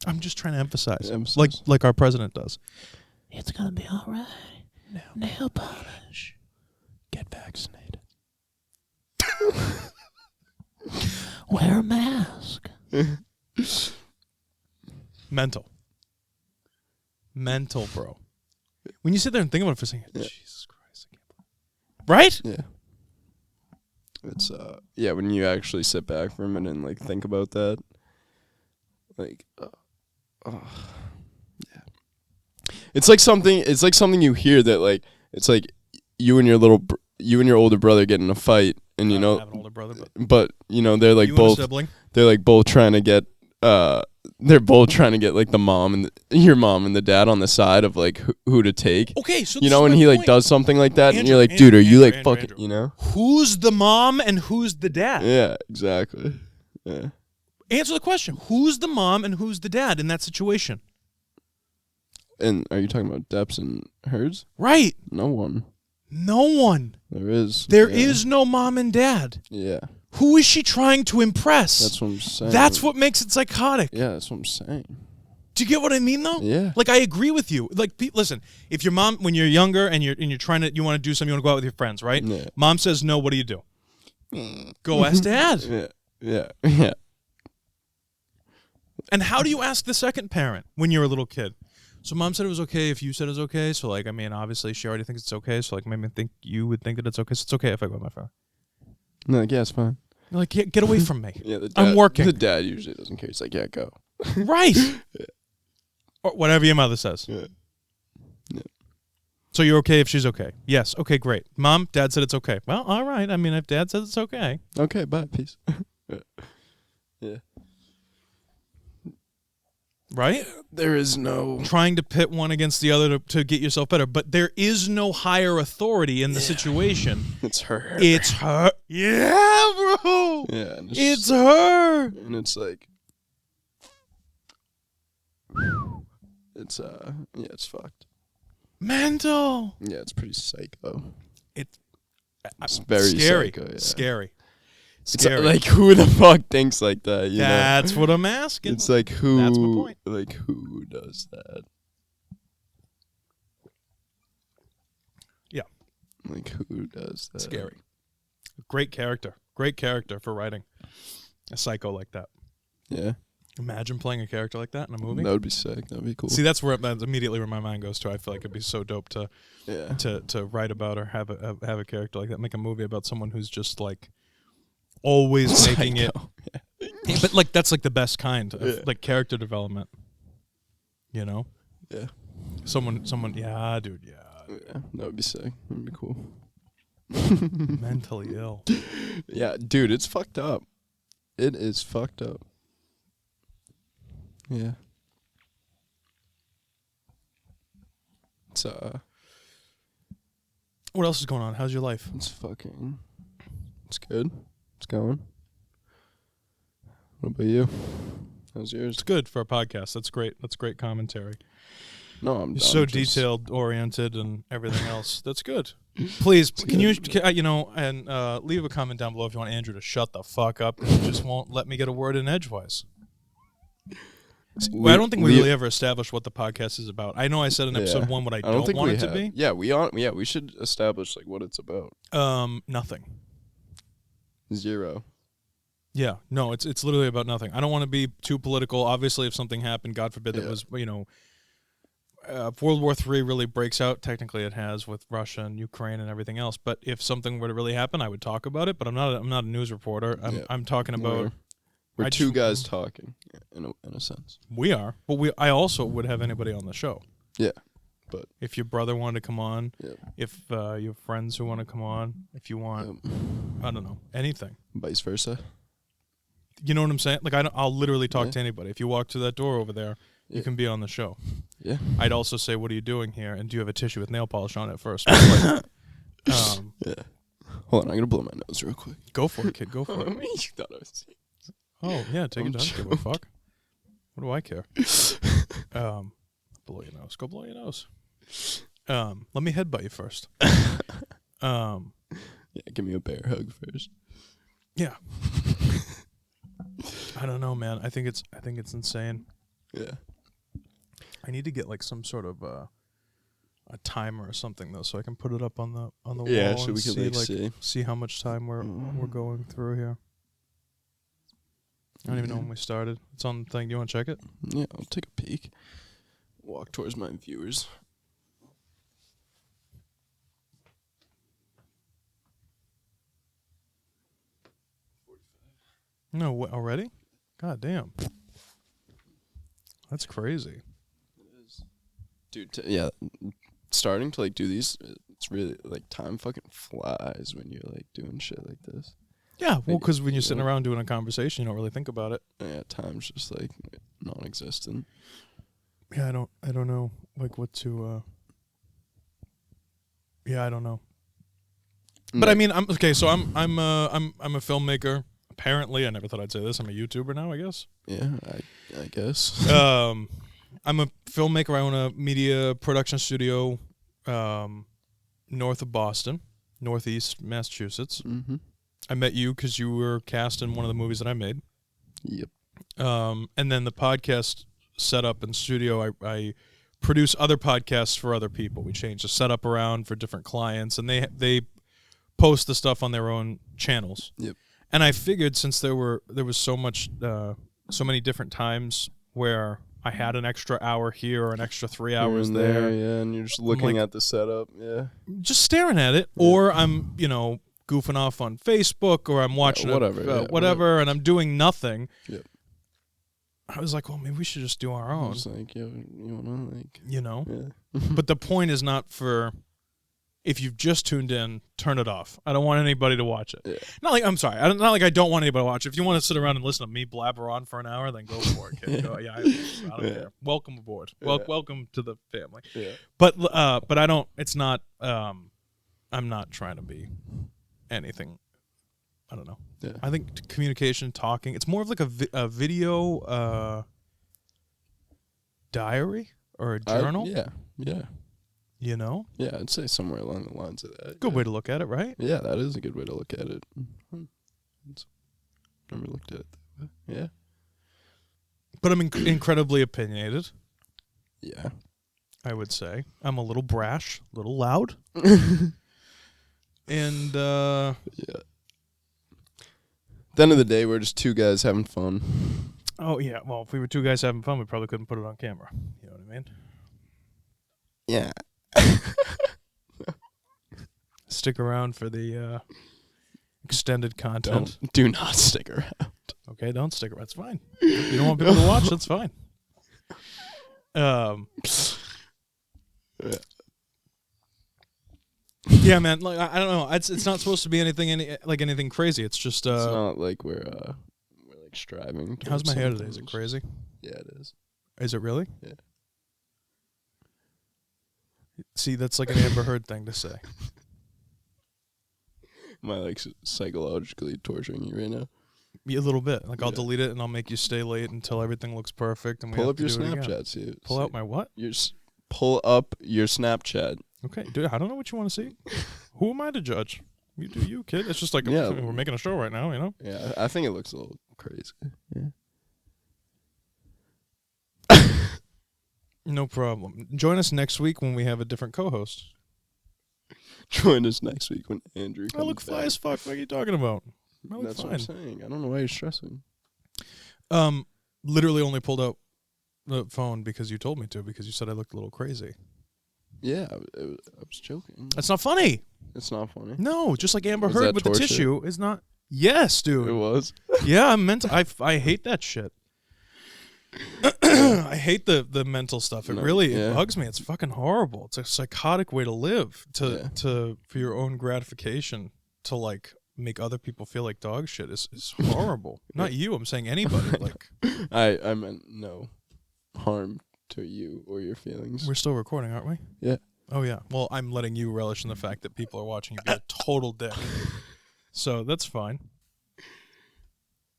I'm just trying to emphasize. Like our president does. It's gonna be all right. Nail polish. Get vaccinated. Wear a mask. Mental, bro. When you sit there and think about it for a second, Jesus Christ, I can't believe. Right? Yeah. It's when you actually sit back for a minute and like think about that, like, yeah. It's like something you hear that like it's like you and your older brother get in a fight. And I don't have an older brother, but you know they're like both. They're like both trying to get. They're both trying to get like the mom and your mom and the dad on the side of like who to take. Okay, so you know, and he like does something like that, and you're like, dude, are you like fucking? You know, who's the mom and who's the dad? Yeah, exactly. Yeah. Answer the question: who's the mom and who's the dad in that situation? And are you talking about Deps and Herds? Right. No one. No one. There is. There is no mom and dad. Yeah. Who is she trying to impress? That's what I'm saying. That's what makes it psychotic. Yeah, that's what I'm saying. Do you get what I mean, though? Yeah. Like, I agree with you. Like, listen, if your mom, when you're younger and you want to do something, you want to go out with your friends, right? Yeah. Mom says no. What do? Go ask dad. Yeah. And how do you ask the second parent when you're a little kid? So mom said it was okay if you said it's okay. So, like, I mean, obviously she already thinks it's okay. So, like, maybe you would think that it's okay. So it's okay if I go with my friend. No, like, yeah, it's fine. You're like, get away from me. Yeah, I'm working. The dad usually doesn't care. He's like, yeah, go. Right. Yeah. Or whatever your mother says. Yeah. So you're okay if she's okay? Yes. Okay, great. Mom, dad said it's okay. Well, all right. I mean, if dad says it's okay. Okay, bye. Peace. Yeah. Right? There is no... Trying to pit one against the other to get yourself better. But there is no higher authority in the situation. It's her. It's her. Yeah, bro. Yeah. It's her. And it's like... It's, it's fucked. Mental. Yeah, it's pretty psycho. It's very scary. Psycho, yeah. Scary. It's like, who the fuck thinks like that? That's what I'm asking. It's like, who? That's my point. Like, who does that? Yeah. Like, who does that? Scary. Great character. Great character for writing a psycho like that. Yeah. Imagine playing a character like that in a movie. That would be sick. That would be cool. See, that's immediately where my mind goes to. I feel like it'd be so dope to write about or have a character like that. Make a movie about someone who's just like always making it. Yeah. But like that's like the best kind of like character development. You know? Yeah. Someone. Yeah, dude. Yeah. Yeah, that would be sick. That would be cool. Mentally ill. Yeah, dude, it's fucked up. It is fucked up. Yeah. It's What else is going on? How's your life? It's good. It's going. What about you? How's yours? It's good for a podcast. That's great. That's great commentary. No, I'm You're so detailed oriented and everything else. That's good. Please, can you leave a comment down below if you want Andrew to shut the fuck up. He just won't let me get a word in edgewise. I don't think we really ever established what the podcast is about. I know I said in episode 1 what I don't want it to be. Yeah, we should establish like what it's about. Nothing. 0. Yeah, no, it's literally about nothing. I don't want to be too political. Obviously, if something happened, God forbid, that was World War III really breaks out. Technically, it has with Russia and Ukraine and everything else. But if something were to really happen, I would talk about it. But I'm not a news reporter. I'm talking about We're two guys talking, in a sense. We are, but I also would have anybody on the show. Yeah, but if your brother wanted to come on, yeah. if you have friends who want to come on, if you want, I don't know, anything. Vice versa. You know what I'm saying? Like I'll literally talk to anybody. If you walk through that door over there, you can be on the show. Yeah. I'd also say, "What are you doing here?" And do you have a tissue with nail polish on it first? Yeah. Hold on, I'm gonna blow my nose real quick. Go for it, kid. Go for it. You thought I was... Oh yeah, take it down. Give a fuck. What do I care? Blow your nose. Go blow your nose. Let me headbutt you first. Yeah, give me a bear hug first. Yeah. I don't know, man. I think it's insane. Yeah. I need to get like some sort of a timer or something though, so I can put it up on the wall. Yeah, so and we can see how much time we're going through here. I don't even know when we started. It's on the thing. Do you want to check it? Yeah, I'll take a peek. Walk towards my viewers. No, already? God damn. That's crazy. It is. Dude, yeah, starting to like do these, it's really like time fucking flies when you're like doing shit like this. Yeah, well, because when you're sitting around doing a conversation, you don't really think about it. Yeah, time's just like non-existent. Yeah, I don't know like what to. Yeah, I don't know. But I mean, I'm okay. So I'm a filmmaker. Apparently, I never thought I'd say this. I'm a YouTuber now, I guess. Yeah, I guess. I'm a filmmaker. I own a media production studio north of Boston, northeast Massachusetts. Mm-hmm. I met you because you were cast in one of the movies that I made. Yep. And then the podcast setup and studio, I produce other podcasts for other people. We change the setup around for different clients, and they post the stuff on their own channels. Yep. And I figured since there was so many different times where I had an extra hour here or an extra 3 hours there. Yeah, and you're just looking at the setup, yeah. Just staring at it, or I'm, goofing off on Facebook, or I'm watching whatever, and I'm doing nothing. Yep. I was like, well, maybe we should just do our own. Just like, you wanna like, Yeah. But the point is not for. If you've just tuned in, turn it off. I don't want anybody to watch it. Yeah. Not like I don't want anybody to watch it. If you want to sit around and listen to me blabber on for an hour, then go for it, kid. I don't care. Welcome aboard. Welcome to the family. Yeah. But I don't. It's not. I'm not trying to be anything. I don't know. Yeah. I think communication, talking. It's more of like a video diary or a journal. Yeah. Yeah, I'd say somewhere along the lines of that. good way to look at it, right? Yeah, that is a good way to look at it. Never looked at it that way. Yeah. But I'm incredibly opinionated. Yeah. I would say I'm a little brash, a little loud, and yeah. At the end of the day, we're just two guys having fun. Oh yeah, well, if we were two guys having fun, we probably couldn't put it on camera. You know what I mean? Yeah. Stick around for the extended content. Do not stick around. Okay, don't stick around. It's fine. You don't want people to watch. That's fine. Yeah, man. Like I don't know. It's not supposed to be anything crazy. It's just. It's not like we're like striving. How's my hair today? Is it crazy? Yeah, it is. Is it really? Yeah. See, that's like an Amber Heard thing to say. Am I like psychologically torturing you right now? Yeah, a little bit. Like I'll delete it and I'll make you stay late until everything looks perfect. And we pull have up your to do it again. Snapchat. See, Pull out my what? Pull up your Snapchat. Okay, dude. I don't know what you want to see. Who am I to judge? You do you, kid. It's just like we're making a show right now, you know? Yeah, I think it looks a little crazy. Yeah. No problem. Join us next week when we have a different co-host. Join us next week when Andrew comes I look fly as fuck. What are you talking about? I look That's fine. what I'm saying. I don't know why you're stressing. Literally only pulled out the phone because you told me to, because you said I looked a little crazy. Yeah, I was joking. That's not funny. It's not funny. No, just like Amber Was Heard that with torture? the tissue is not. Yes, dude. It was. Yeah, I hate that shit. I hate the mental stuff. It bugs me. It's fucking horrible. It's a psychotic way to live. For your own gratification to like make other people feel like dog shit is horrible. Not you. I'm saying anybody. Like I meant no harm to you or your feelings. we're still recording, aren't we? Yeah. Oh yeah. Well, I'm letting you relish in the fact that people are watching you be a total dick. So that's fine.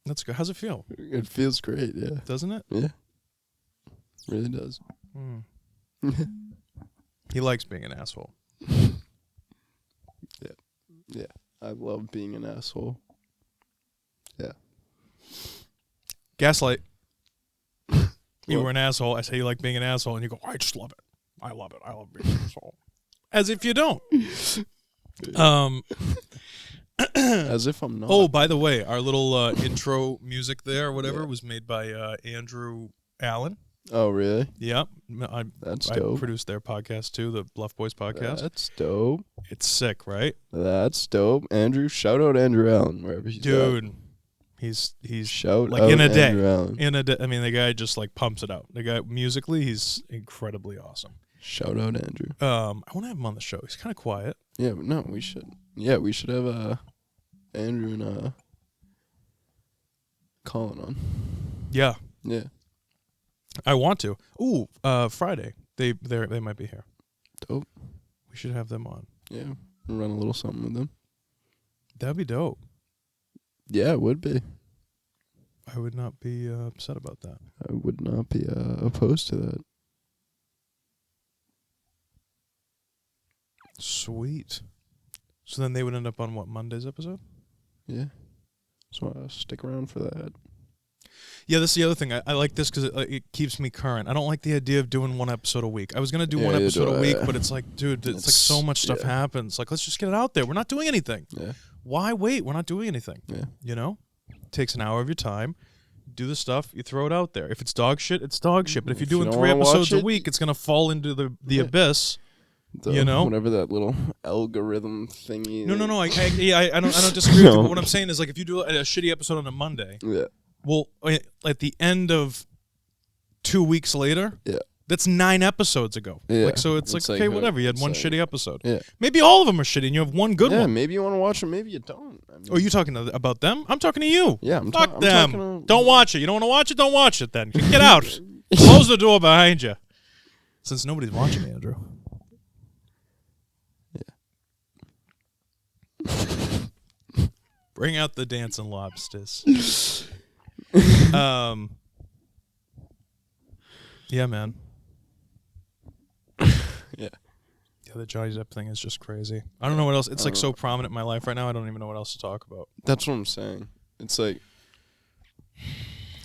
That's good. How's it feel? It feels great, yeah. Doesn't it? Yeah. Really does. He likes being an asshole. Yeah. I love being an asshole. Yeah. Gaslight. You were an asshole. I say you like being an asshole, and you go, I just love it. I love it. I love being an asshole. As if you don't. As if I'm not. Oh, by the way, our little intro music there or whatever was made by Andrew Allen. Oh, really? Yep. That's I dope. produced their podcast too, the Bluff Boys podcast. That's dope. It's sick, right? That's dope. Andrew, shout out Andrew Allen wherever he's Dude, at. he's Shout like out in a day. Andrew Allen. In a day. I mean, the guy just like pumps it out. The guy musically, he's incredibly awesome. Shout out Andrew. I want to have him on the show. He's kind of quiet. Yeah, but no, we should. Yeah, we should have Andrew and Colin on. Yeah, Yeah. I want to. Ooh, Friday. They might be here. Dope. We should have them on. Yeah. Run a little something with them. That'd be dope. Yeah, it would be. I would not be upset about that. I would not be opposed to that. Sweet. So then they would end up on what, Monday's episode? Yeah. So stick around for that. Yeah, this is the other thing. I like this because it keeps me current. I don't like the idea of doing one episode a week. I was going to do one episode a week, but it's like, dude, it's like so much stuff happens. Like, let's just get it out there. We're not doing anything. Yeah. Why wait? We're not doing anything. Yeah. You know? It takes an hour of your time. Do the stuff, you throw it out there. If it's dog shit, it's dog shit. But if you're doing 3 episodes a week, it's going to fall into the abyss. You know, whatever that little algorithm thingy. No. I don't disagree with you. But what I'm saying is, like, if you do a shitty episode on a Monday, well, at the end of 2 weeks later, that's 9 episodes ago. Yeah. Like, so it's like okay, whatever. You had one shitty episode. Yeah. Maybe all of them are shitty, and you have one good one. Yeah, maybe you want to watch them, maybe you don't. I mean, Are you talking about them? I'm talking to you. Yeah, Fuck them. Don't watch it. You don't want to watch it? Don't watch it then. Get out. Close the door behind you. Since nobody's watching, Andrew. Bring out the dancing lobsters. Yeah, man. Yeah. The Johnny Depp thing is just crazy. I don't know what else. It's like so prominent in my life right now. I don't even know what else to talk about. That's what I'm saying. It's like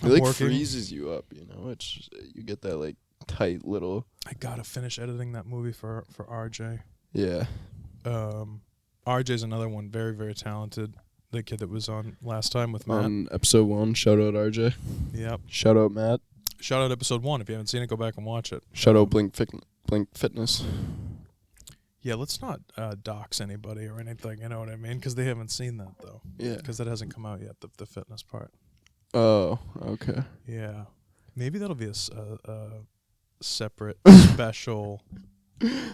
it like freezes you up, you know. It's just, you get that like tight little. I gotta finish editing that movie for RJ. Yeah. RJ's another one, very very talented. The kid that was on last time with Matt. On episode 1, shout out RJ. Yep. Shout out Matt. Shout out episode 1. If you haven't seen it, go back and watch it. Shout out Blink Fitness. Yeah, let's not dox anybody or anything. You know what I mean? Because they haven't seen that though. Yeah. Because that hasn't come out yet. The fitness part. Oh, okay. Yeah. Maybe that'll be a separate special.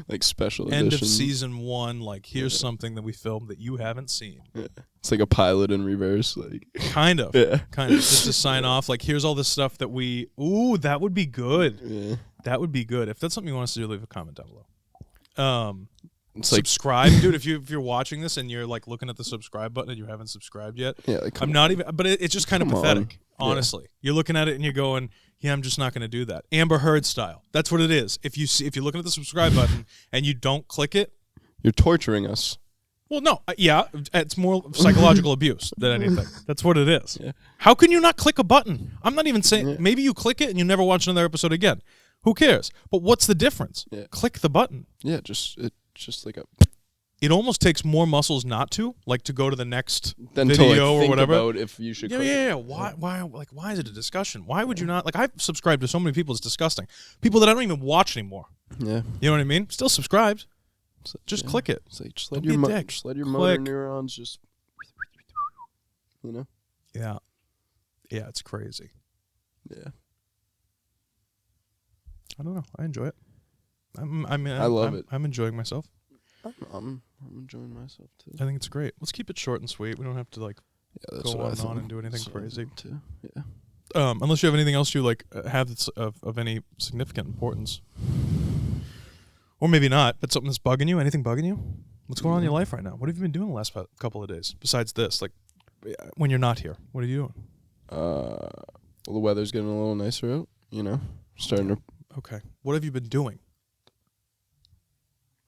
Like special end edition. of season 1. Like here's something that we filmed that you haven't seen. Yeah. It's like a pilot in reverse. Like kind of. Yeah. Kind of. Just to sign off. Like here's all the stuff that we. Ooh, that would be good. Yeah. That would be good. If that's something you want us to do, leave a comment down below. It's like subscribe, dude. If you're watching this and you're like looking at the subscribe button and you haven't subscribed yet, like, I'm not even. But it's just kind of pathetic, honestly. Yeah. You're looking at it and you're going, "Yeah, I'm just not going to do that." Amber Heard style. That's what it is. If you're looking at the subscribe button and you don't click it, you're torturing us. Well, no, yeah, it's more psychological abuse than anything. That's what it is. Yeah. How can you not click a button? I'm not even saying. Maybe you click it and you never watch another episode again. Who cares? But what's the difference? Yeah. Click the button. Yeah, just like a. It almost takes more muscles not to, like to go to the next then video to, like, or think whatever. About if you should. Yeah. Why is it a discussion? Why would you not? Like, I've subscribed to so many people, it's disgusting. People that I don't even watch anymore. Yeah. You know what I mean? Still subscribed. Just click it. It's like, just Don't let be a dick. just let your Click. motor neurons just. you know? Yeah. Yeah, it's crazy. Yeah. I don't know. I enjoy it. I love it. I'm enjoying myself. I'm enjoying myself too. I think it's great. Let's keep it short and sweet. We don't have to go on and on and do anything crazy. Too. Yeah. Unless you have anything else you have that's of any significant importance, or maybe not, but something that's bugging you. Anything bugging you? What's going on in your life right now? What have you been doing the last couple of days besides this? Like when you're not here, what are you doing? Well, the weather's getting a little nicer out. You know, starting to. Okay. What have you been doing?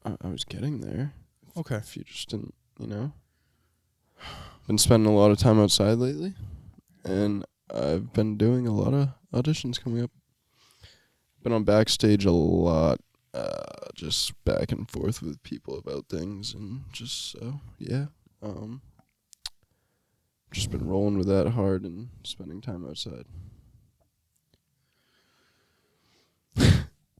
I was getting there. Okay. If you just didn't, been spending a lot of time outside lately, and I've been doing a lot of auditions coming up. Been on backstage a lot, just back and forth with people about things, and just just been rolling with that hard and spending time outside.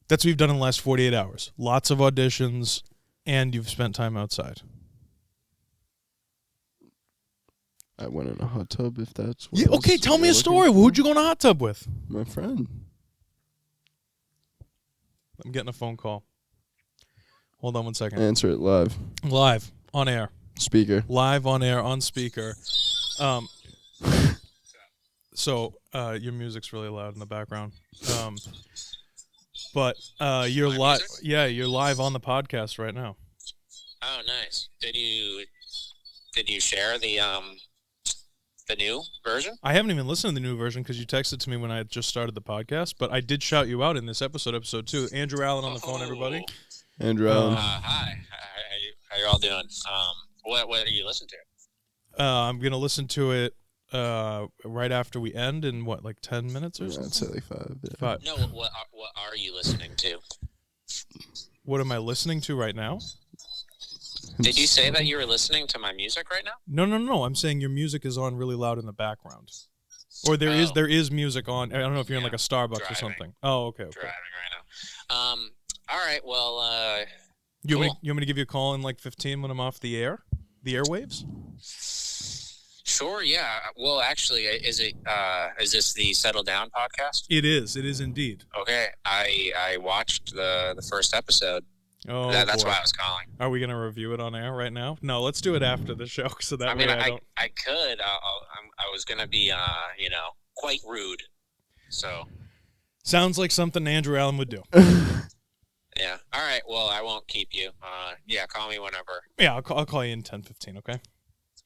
That's what you've done in the last 48 hours. Lots of auditions, and you've spent time outside. I went in a hot tub, if that's what. Yeah, okay, tell me a story. Who'd you go in a hot tub with? My friend. I'm getting a phone call. Hold on one second. Answer it live. Live, on air. Speaker. Live, on air, on speaker. So your music's really loud in the background. But you're live. Yeah, you're live on the podcast right now. Oh, nice. Did you share the new version? I haven't even listened to the new version because you texted to me when I had just started the podcast. But I did shout you out in this episode 2. Andrew Allen on the phone, everybody. Andrew Allen. Hi. How you all doing? What are you listening to? I'm gonna listen to it right after we end in 10 minutes or something? I'd say like 5. Yeah. 5. No, what are you listening to? What am I listening to right now? Did you say that you were listening to my music right now? No. I'm saying your music is on really loud in the background. Or there is music on. I don't know if you're in like a Starbucks or something. Oh, okay. Driving right now. All right. Well, you cool. want me to give you a call in like 15 when I'm off the air? The airwaves? Sure. Yeah. Well, actually, is this the Settle Down podcast? It is indeed. Okay. I watched the first episode. Oh, that's boy. why I was calling. Are we gonna review it on air right now? No, let's do it after the show, so that way I don't. I could. I was gonna be, quite rude. So. Sounds like something Andrew Allen would do. Yeah. All right. Well, I won't keep you. Yeah. Call me whenever. Yeah, I'll call you in 10-15. Okay.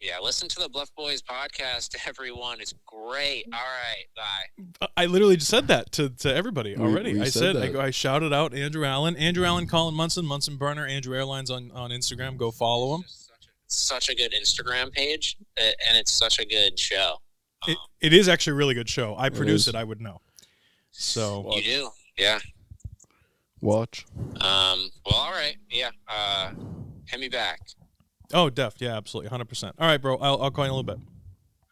Yeah. Listen to the Bluff Boys podcast, everyone. It's great. All right. Bye. I literally just said that to everybody already. I shouted out Andrew Allen, Colin Munson Burner, Andrew Airlines on Instagram. Go follow him. Such a good Instagram page, and it's such a good show. It is actually a really good show. I produce it. I would know. So you do, yeah. Watch. Well, all right, yeah. Hit me back. Oh, def, yeah, absolutely, 100%. All right, bro. I'll call you in a little bit. All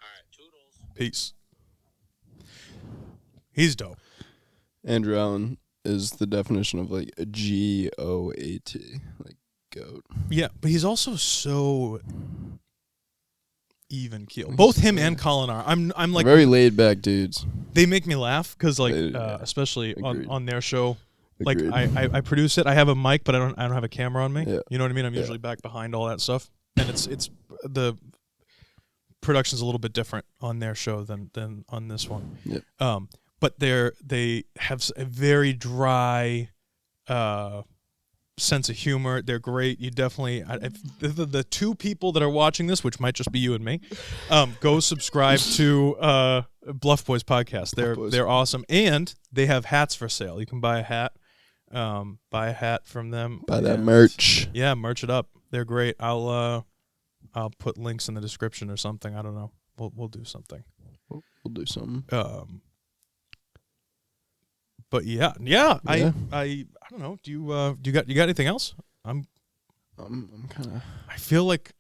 right, toodles. Peace. He's dope. Andrew Allen is the definition of like a GOAT, like goat. Yeah, but he's also so even keel. Both him and Colin are. I'm like very laid back dudes. They make me laugh because especially on their show. Agreed. Like I produce it. I have a mic, but I don't have a camera on me. Yeah. You know what I mean? I'm usually back behind all that stuff, and it's the production's a little bit different on their show than on this one. Yeah. But they have a very dry sense of humor. They're great. You definitely the 2 people that are watching this, which might just be you and me, go subscribe to Bluff Boys podcast. They're awesome, and they have hats for sale. You can buy a hat. Buy a hat from them. Buy that merch. Yeah, merch it up. They're great. I'll put links in the description or something. I don't know. We'll do something. We'll do something. But yeah. I don't know. Do you got anything else? I'm kind of. I feel like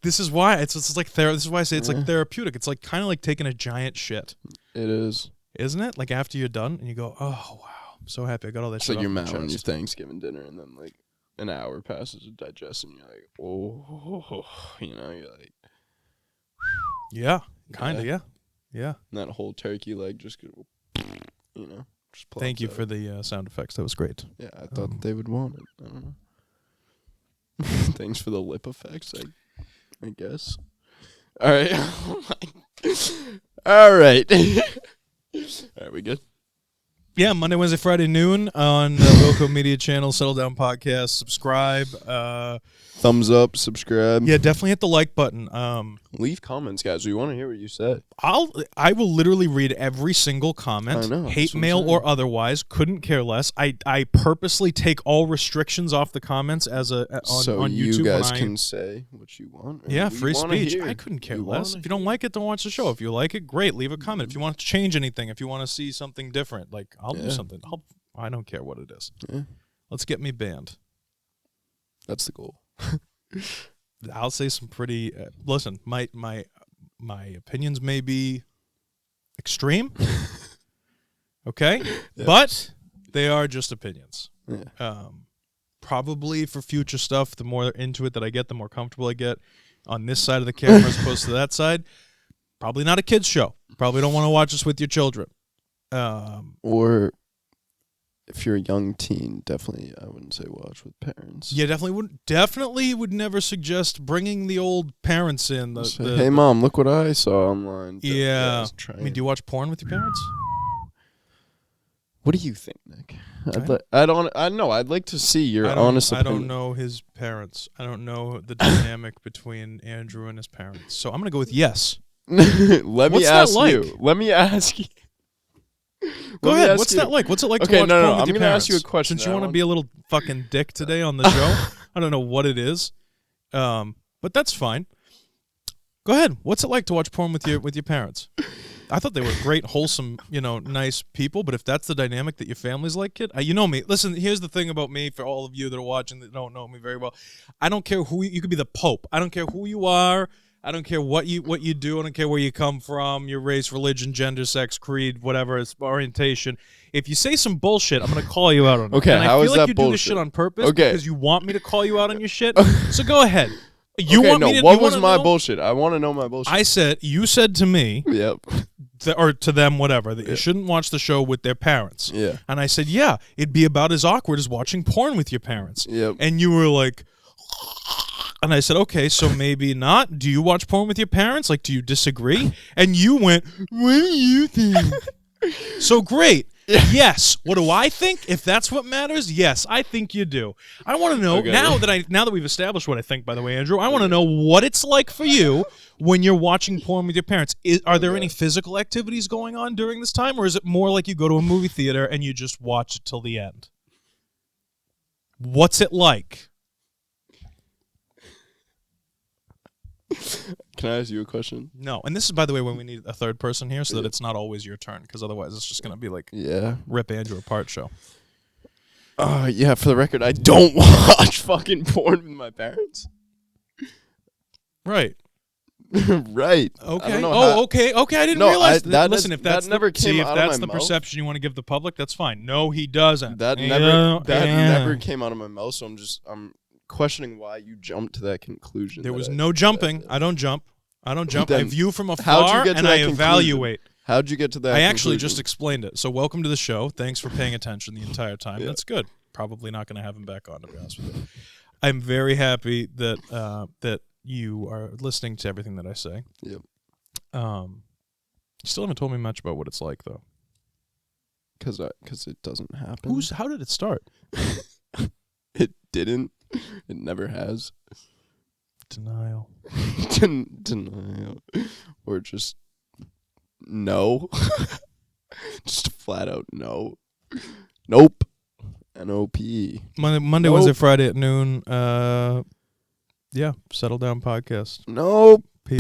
this is why it's like this is why I say it's like therapeutic. It's like kind of like taking a giant shit. It is, isn't it? Like after you're done and you go, oh wow, I'm so happy I got all that. It's shit like off you're my mounting your chest. Thanksgiving dinner, and then like an hour passes to digest, and you're like, oh, you're like. Yeah, kind of. Yeah. And that whole turkey leg just go, just Thank you out. for the sound effects. That was great. Yeah, I thought they would want it. I don't know. Thanks for the lip effects, I guess. All right. All right. All right, we good? Yeah, Monday, Wednesday, Friday, noon on the Wilco Media channel, Settle Down Podcast. Subscribe. Thumbs up, subscribe. Yeah, definitely hit the like button. Leave comments, guys. We want to hear what you said. I will literally read every single comment. I know, Hate that's what I'm mail saying. or otherwise. Couldn't care less. I purposely take all restrictions off the comments on YouTube. You guys can say what you want. Yeah, We free wanna speech. hear. I couldn't care We less. wanna If you don't like it, don't watch the show. If you like it, great. Leave a comment. If you want to change anything, if you want to see something different, like I'll do something. I don't care what it is. Yeah. Let's get me banned. That's the goal. I'll say some pretty. Listen, my opinions may be extreme, okay, but they are just opinions. Yeah. Probably for future stuff, the more into it that I get, the more comfortable I get on this side of the camera as opposed to that side. Probably not a kids show. Probably don't want to watch this with your children. Or if you're a young teen, definitely I wouldn't say watch with parents. Yeah, definitely would never suggest bringing the old parents in. Say, hey, Mom, look what I saw online. Yeah. I mean, do you watch porn with your parents? What do you think, Nick? Okay. I'd like to see your honest opinion. I don't know his parents. I don't know the dynamic between Andrew and his parents. So I'm going to go with yes. Let me What's that ask like? you. Let me ask you. Go ahead. What's that like? What's it like to watch porn with your parents? I'm going to ask you a question. Since you want to be a little fucking dick today on the show, I don't know what it is, but that's fine. Go ahead. What's it like to watch porn with your parents? I thought they were great, wholesome, nice people. But if that's the dynamic that your family's like, kid, you know me. Listen, here's the thing about me for all of you that are watching that don't know me very well. I don't care who you could be the Pope. I don't care who you are. I don't care what you do. I don't care where you come from, your race, religion, gender, sex, creed, whatever, it's orientation. If you say some bullshit, I'm going to call you out on it. Okay, and how I is feel like that you bullshit? do this shit on purpose Okay. because you want me to call you out on your shit. So go ahead. What was my bullshit? I want to know my bullshit. You said to me, Yep. or to them, whatever, that you shouldn't watch the show with their parents. Yeah. And I said, yeah, it'd be about as awkward as watching porn with your parents. Yep. And you were like, and I said, okay, so maybe not. Do you watch porn with your parents? Like, do you disagree? And you went, what do you think? So great. Yes. What do I think? If that's what matters, yes, I think you do. I want to know now that we've established what I think. By the way, Andrew, I want to know what it's like for you when you're watching porn with your parents. Are there any physical activities going on during this time, or is it more like you go to a movie theater and you just watch it till the end? What's it like? Can I ask you a question? No. And this is, by the way, when we need a third person here so that it's not always your turn, because otherwise it's just going to be like rip Andrew apart show. Yeah, for the record, I don't watch fucking porn with my parents. Right. Right. Okay. Okay. I didn't realize that. Listen, if that's never came out of that's my the mouth. perception you want to give the public, that's fine. No, he doesn't. That never came out of my mouth, so I'm questioning why you jumped to that conclusion. There was no jumping. I don't jump. I Then view from how'd afar you get to and that I conclusion? evaluate. How'd you get to that I actually conclusion? just explained it. So welcome to the show. Thanks for paying attention the entire time. Yeah. That's good. Probably not going to have him back on, to be honest with you. I'm very happy that that you are listening to everything that I say. Yep. You still haven't told me much about what it's like, though. Because it doesn't happen. How did it start? It didn't. It never has. Denial. Denial. Or just no. Just flat out no. Nope. N-O-P. Monday, Nope. Wednesday, Friday at noon. Yeah, Settle Down Podcast. Nope. P+.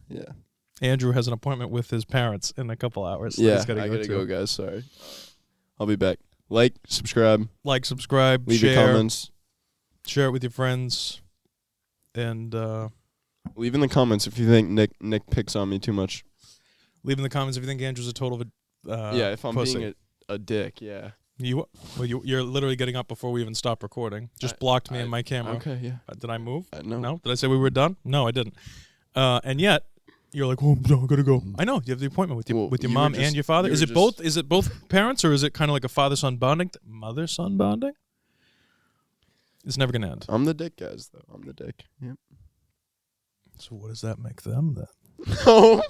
Yeah. Andrew has an appointment with his parents in a couple hours. Yeah, he's gotta I go gotta to. go, guys. Sorry. I'll be back. Like, subscribe, Like, subscribe, leave share, your comments. share it with your friends, and Leave in the comments if you think Nick picks on me too much. leave in the comments if you think Andrew's a total of a Yeah, if I'm pussy. being a dick, yeah. You're literally getting up before we even stopped recording. Just blocked me and my camera. Okay, yeah. Did I move? No. No. Did I say we were done? No, I didn't. And yet, you're like, oh, no, I gotta go. I know you have the appointment with your you mom were just- and your father. you Is were it just- both? Is it both parents, or is it kind of like a father-son bonding? Mother-son bonding? It's never gonna end. I'm the dick, guys. Though I'm the dick. Yep. So what does that make them then? Oh.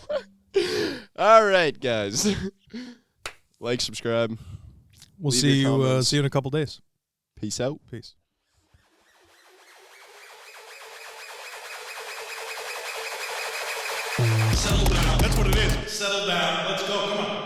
All right, guys. Like, subscribe. We'll Leave see your you. comments. See you in a couple days. Peace out. Peace. Settle down. That's what it is. Settle down. Let's go. Come on.